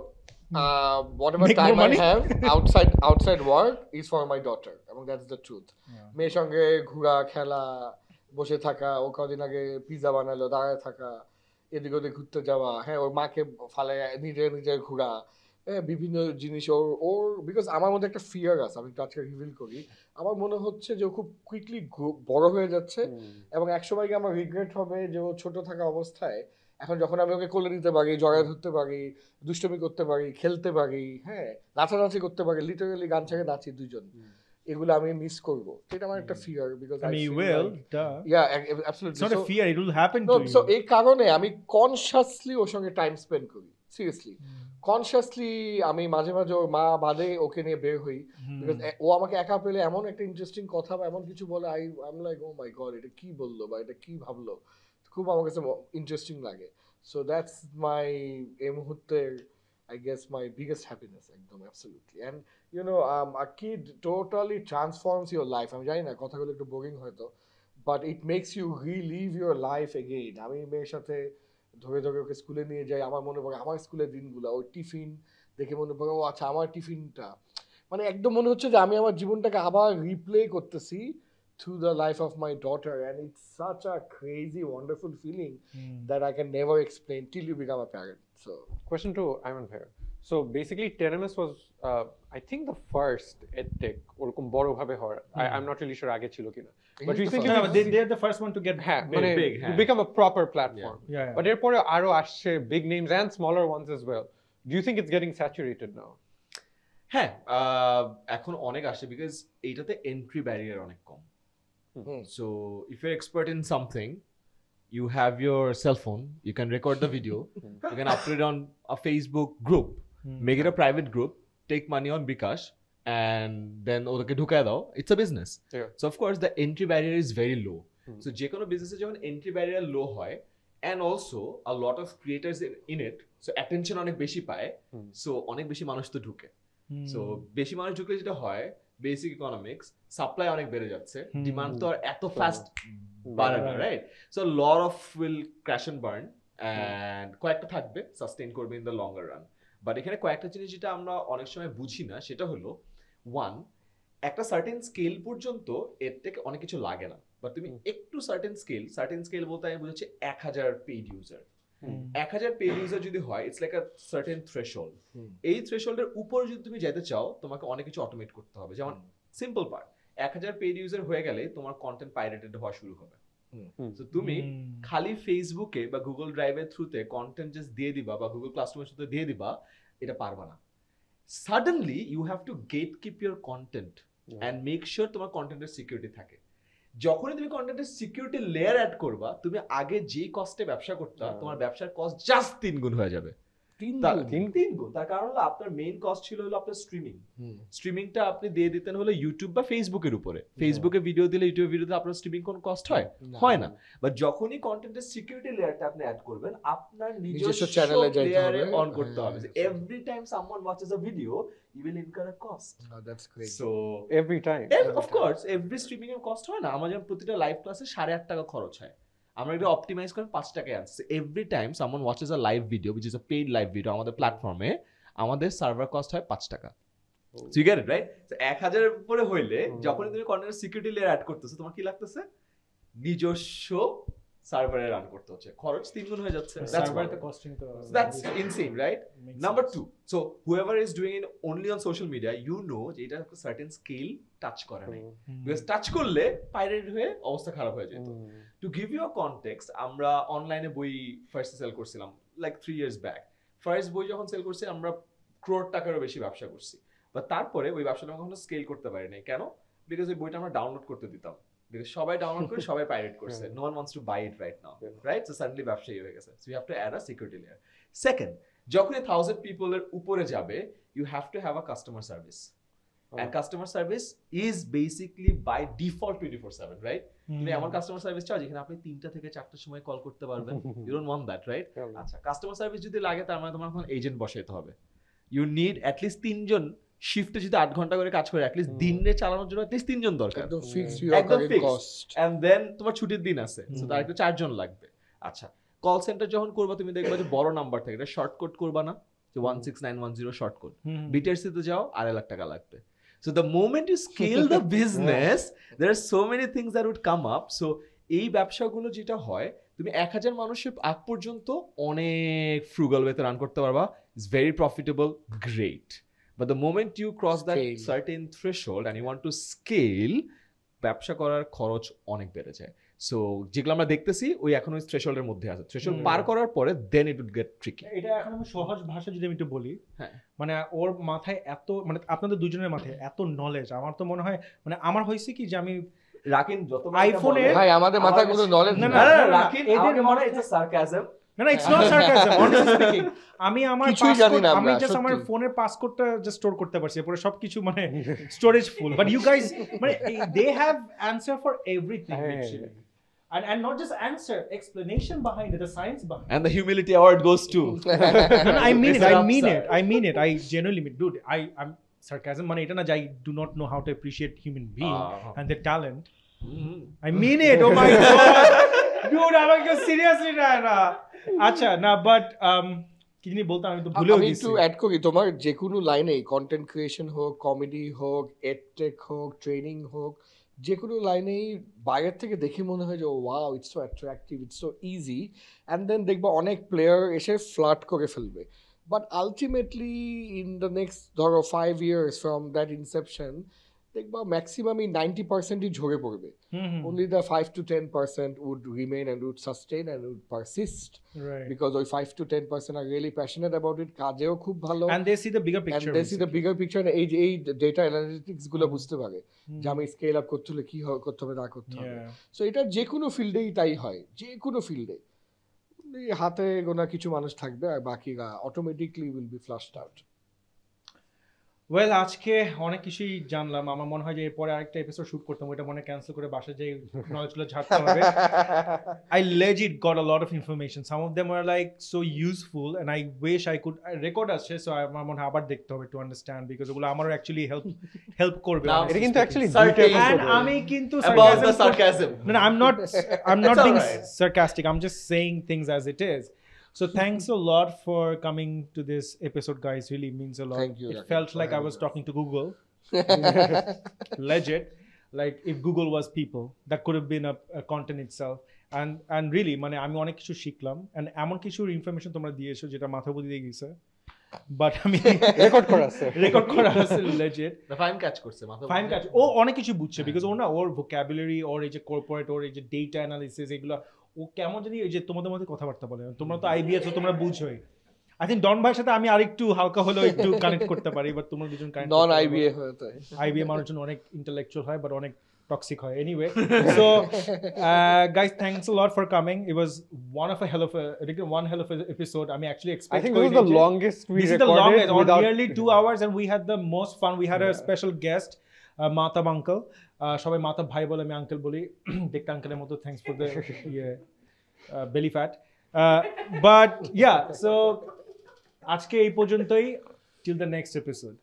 whatever Make time more money? I have outside work is for my daughter এবং that's the truth মেয়ের সঙ্গে ঘোরা খেলা বসে থাকা ও কদিন আগে পিজা বানালো দাঁড়ায় থাকা এদিক ওদিক ঘুরতে যাওয়া হ্যাঁ ওর মাকে ফালে নিজের ঘোরা বিভিন্ন জিনিস ওর বিকজ আমার মধ্যে একটা ফিয়ার আছে আমি আজকে রিভিল করি আমার মনে হচ্ছে যে ও খুব কুইকলি বড় হয়ে যাচ্ছে এবং একসময় গিয়ে আমার রিগ্রেট হবে যে ও ছোট থাকা অবস্থায় এখন যখন আমি ওকে কোলে নিতে পারি জড়ায় ধরতে পারি দুষ্টমি করতে পারি খেলতে পারি হ্যাঁ নাচানাচি করতে পারি লিটারালি গান ছেড়ে নাচি দুজন এগুলো আমি মিস করব এটা আমার একটা fear because I mean you will yeah absolutely it's not a fear it will happen to you so এই কারণে আমি কনসিয়াসলি ওর সঙ্গে টাইম স্পেন্ড করি সিরিয়াসলি কনসিয়াসলি আমি মাঝে মাঝে ওর মা বাদে ওকে নিয়ে বের হই বিকজ ও আমাকে একা পেলে এমন একটা ইন্টারেস্টিং কথা বা এমন কিছু বলে I am like oh my God এটা কি বললো বা এটা কি ভাবলো খুব আমার কাছে ইন্টারেস্টিং লাগে সো দ্যাটস মাই এই মুহূর্তের I guess my biggest happiness একদম absolutely and you know a kid totally transforms your life আমি জানি না কথাগুলো একটু বোরিং হয়তো but it makes you relive your life again আমি মেয়ের সাথে ধরে ওকে স্কুলে নিয়ে যাই আমার মনে পড়ে আমার স্কুলের দিনগুলো ওই টিফিন দেখে মনে পড়ে ও আচ্ছা আমার টিফিনটা মানে একদম মনে হচ্ছে যে আমি আমার জীবনটাকে আবার রিপ্লে করতেছি through the life of my daughter and it's such a crazy wonderful feeling that I can never explain till you become a parent so question to Ayman Bhai so basically TNMS was I think the first edtech ওরকম বড় ভাবে হওয়ার I'm not really sure আগে ছিল কিনা but recently they're the first one to get big to become a proper platform yeah. but এরপরে আরো আসছে big names and smaller ones as well do you think it's getting saturated now হ্যাঁ এখন অনেক আসছে বিকজ এইটাতে entry barrier অনেক কম so if you're expert in something you have your cell phone you can record the video you can upload it on a Facebook group make it a private group take money on Bikash and then ওদেরকে ঢুকায় দাও it's a business so of course the entry barrier is very low so যে কোনো বিজনেসে যখন entry barrier low হয় and also a lot of creators in it so attention অনেক বেশি পায় so অনেক বেশি মানুষ তো ঢুকে so বেশি মানুষ ঢুকলে যেটা হয় বেসিক ইকোনমিক্স সাপ্লাই অনেক বেড়ে যাচ্ছে ডিমান্ড তো আর এত ফাস্ট বাড়ে না right so lot of will crash and burn and কয়েকটা থাকবে সাস্টেইন করবে in the longer run but এখানে কয়েকটা জিনিস যেটা আমরা অনেক সময় বুঝি না সেটা হলো ওয়ান একটা সার্টেন স্কেল পর্যন্ত এর থেকে অনেক কিছু লাগে না বাট তুমি একটু সার্টেন স্কেল বলতে আমি বুঝাচ্ছি 1000 পেইড ইউজার 1000 পেইড ইউজার যদি হয় it's like a certain threshold এই থ্রেশহোল্ডের উপর যদি তুমি যেতে চাও তোমাকে অনেক কিছু অটোমেট করতে হবে যেমন সিম্পল পার্ট 1000 পেইড ইউজার হয়ে গেলে তোমার কন্টেন্ট পাইরেটেড হওয়া শুরু হবে তো তুমি খালি ফেসবুকে বা গুগল ড্রাইভের থ্রুতে কন্টেন্ট জাস্ট দিয়ে দিবা বা গুগল ক্লাসরুমের থ্রুতে দিয়ে দিবা, এটা পারবা না। Suddenly you have to get keep your content and make sure তোমার কন্টেন্টের সিকিউরিটি থাকে। যখনই তুমি কন্টেন্টের সিকিউরিটি লেয়ার অ্যাড করবা, তুমি আগে যে কস্টে ব্যবসা করতা, তোমার ব্যবসার কস্ট জাস্ট 3 গুণ হয়ে যাবে। 3 গুণ। তার কারণ হলো আপনার মেইন কস্ট ছিল হলো আপনার স্ট্রিমিংটা আপনি দিয়ে দিতেন হলো ইউটিউব বা ফেসবুকের উপরে। ফেসবুকে ভিডিও দিলে ইউটিউব ভিডিওতে আপনার স্ট্রিমিং কোন কস্ট হয় না। বাট যখনই কন্টেন্টের সিকিউরিটি লেয়ারটা আপনি অ্যাড করবেন, আপনার নিজস্ব চ্যানেলে লেয়ারে অন করতে হবে। Every time someone watches a video, you will incur a cost. That's great. So every time. Of course, every streaming এর কস্ট হয় না। আমার যেমন প্রতিটা লাইভ ক্লাসে 8.5 টাকা খরচ হয়। আমরা এটা অপটিমাইজ করে 5 টাকায় আনছি। Every time someone watches a live video which is a paid live video আমাদের প্ল্যাটফর্মে, আমাদের সার্ভার কস্ট হয় 5 টাকা। So you get it, right? So 1000 এর উপরে হইলে যখনই তুমি কন্টেন্ট সিকিউরিটি লেয়ার অ্যাড করতেছো, তোমার কি লাগতেছে? নিজস্ব সার্ভারে রান করতে হচ্ছে, খরচ 3 গুণ হয়ে যাচ্ছে। That's insane, right? Number 2, so whoever is doing it only on social media, you know যে এটা একটা certain scale touch করে নাই, because touch করলে পাইরেট হয়ে অবস্থা খারাপ হয়ে যেত। To give you a context, আমরা অনলাইনে বই ফার্স্ট সেল করছিলাম like 3 years back. ফার্স্ট বই যখন সেল করছি আমরা crore টাকারও বেশি ব্যবসা করছি, বাট তারপরে ওই ব্যবসাটা আমরা কখনো স্কেল করতে পারি নাই। কেন? বিকজ ওই বইটা আমরা ডাউনলোড করতে দিতাম, because সবাই ডাউনলোড করে সবাই পাইরেট করছে। No one wants to buy it right now, right? So suddenly ব্যবসায়ী হয়ে গেছে। So you have to add a security layer. Second, যখনই 1000 people এর উপরে যাবে, you have to have a customer service. And customer service is basically by default 24/7, right? তুমি এমন customer service চাও যেখানে আপনি 3টা থেকে 4টার সময় কল করতে পারবেন। You don't want that, right? আচ্ছা, কাস্টমার সার্ভিস যদি লাগে তার মানে তোমার এখন এজেন্ট বসাইতে হবে। You need at least 3 জন, শিফটে যদি 8 ঘন্টা করে কাজ করে at least দিনে চালানোর জন্য at least 3 জন দরকার। একদম fixed recurring cost. And then তোমার ছুটির দিন আছে, সো তার একটু 4 জন লাগবে। আচ্ছা, কল সেন্টার যখন করবা তুমি দেখবা যে বড় নাম্বার থাকে, এটা শর্টকাট করবা না, যে 16910 শর্টকাট। বিটিআরসি তে যাও 2.5 লাখ টাকা লাগবে। So the moment you scale the business, there are so many things that would come up. So এই ব্যবসাগুলো যেটা হয়, তুমি 1000 মানুষের আগ পর্যন্ত অনেক ফ্রুগাল ওয়েতে রান করতে পারবা, it's very profitable, great. But the moment you cross that certain threshold and you want to scale, ব্যবসা করার খরচ অনেক বেড়ে যায়। সো যেগুলো আমরা দেখতেছি ওই এখন ওই থ্রেশহোল্ডের মধ্যে আছে। থ্রেশহোল্ড পার করার পরে দেন ইট উইল গেট ট্রিকি। এটা এখন আমি সহজ ভাষা যদি আমি একটু বলি, মানে ওর মাথায় এত, মানে আপনাদের দুজনের মাথায় এত নলেজ, আমার তো মনে হয় মানে আমার হয়েছে কি যে আমি রাকিন যত আইফোনে ভাই আমাদের মাথায় কোনো নলেজ না, রাকিন এদের মনে হয় এটা সার্কাজম। না, it's not sarcasm, honestly speaking. আমি আমার পাসওয়ার্ড, আমি জাস্ট আমার ফোনের পাসওয়ার্ডটা জাস্ট স্টোর করতে পারছি, এরপরে সবকিছু মানে storage full. But you guys মানে they have answer for everything actually. And not just answer, explanation behind it, the science behind it. And the humility award goes to No, I mean it. I genuinely mean, dude, I'm sarcasm মানে এটা না যে I do not know how to appreciate human being and their talent. I mean it. Oh my god. Dude, আমাকে seriously না। আচ্ছা না, but কি জানি বলতাম, আমি তো ভুলেও গেছি। আমি একটু অ্যাড করি, তোমার যে কোনো লাইনেই কন্টেন্ট ক্রিয়েশন হোক, কমেডি হোক, এডটেক হোক, ট্রেনিং হোক, যে কোনো লাইনেই বাইরের থেকে দেখে মনে হয় যে wow it's so attractive, it's so easy, and then দেখবা অনেক প্লেয়ার এসে ফ্লার্ট করে ফেলবে। But ultimately in the next ধরো 5 years ফ্রম দ্যাট ইনসেপশন দেখবা ম্যাক্সিমামই 90%ই ঝরে পড়বে। Only the 5 to 10% would remain and would sustain and would persist, right? Because ওই 5 to 10% are really passionate about it, কাজেও খুব ভালো, and they see the bigger picture, and they see the bigger picture, and এই data analytics গুলো বুঝতে পারে যে আমি স্কেল আপ করতে হলে কি করতে হবে না করতে হবে। সো এটা যে কোনো ফিল্ডেই তাই হয়, যে কোনো ফিল্ডে হাতে গোনা কিছু মানুষ থাকবে আর বাকিরা automatically will be ফ্লাশড out. Well, আজকে অনেক কিছুই জানলাম। আমার মনে হয় যে এরপরে আরেকটা এপিসোড শুট করতাম, ওইটা মনে ক্যান্সেল করে বাসায় যাই নলেজগুলো ঝাড়তে হবে। I legit got a lot of information. Some of them were like so useful and I wish I could record আছে, so আমার মনে হয় আবার দেখতে হবে to understand, because ওগুলো আমারও actually help করবে। এটা কিন্তু actually and আমি কিন্তু about the sarcasm. No, I'm not being sarcastic. I'm just saying things as it is. So thanks a lot for coming to this episode, guys. Really means a lot. Thank you. It felt like I was talking to Google. Legit. Like if Google was people, that could have been a content itself. And really, মানে আমি অনেক কিছু শিখলাম, and এমন কিছু information তোমরা দিয়েছো যেটা মাথা বুদ্ধি দিয়ে গেছে। বাট আমি রেকর্ড করা আছে রেকর্ড করা আছে লেজিট ফাইন কাজ করছে মাথা ফাইন কাজ ও অনেক কিছু বুঝছে বিকজ ও না ওর ভোকাবুলারি ওর এই যে কর্পোরেট ওর এই যে ডেটা অ্যানালিসিস এগুলো ও কেমন জানি এই যে তোমাদের মধ্যে কথাবার্তা বলে তোমরা তো আইবি আছো তোমরা বুঝোই আই থিঙ্ক ডন ভাইয়ের সাথে আমি আরেকটু হালকা হলেও একটু কানেক্ট করতে পারি বাট তোমরা দুজন কানেক্ট নন আইবিএ হতে আইবিএ মানুষজন অনেক ইন্টেলেকচুয়াল হয় বাট অনেক toxic হয় anyway so guys thanks a lot for coming it was one hell of a episode I mean actually expect I think this is the longest we this is the recorded longest without nearly 2 hours and we had the most fun we had a special guest Matab uncle সবাই মাতাব ভাই বলে আমি uncle বলি দেখতে আঙ্কেলের মতো thanks for the belly fat but yeah so আজকে এই পর্যন্তই till the next episode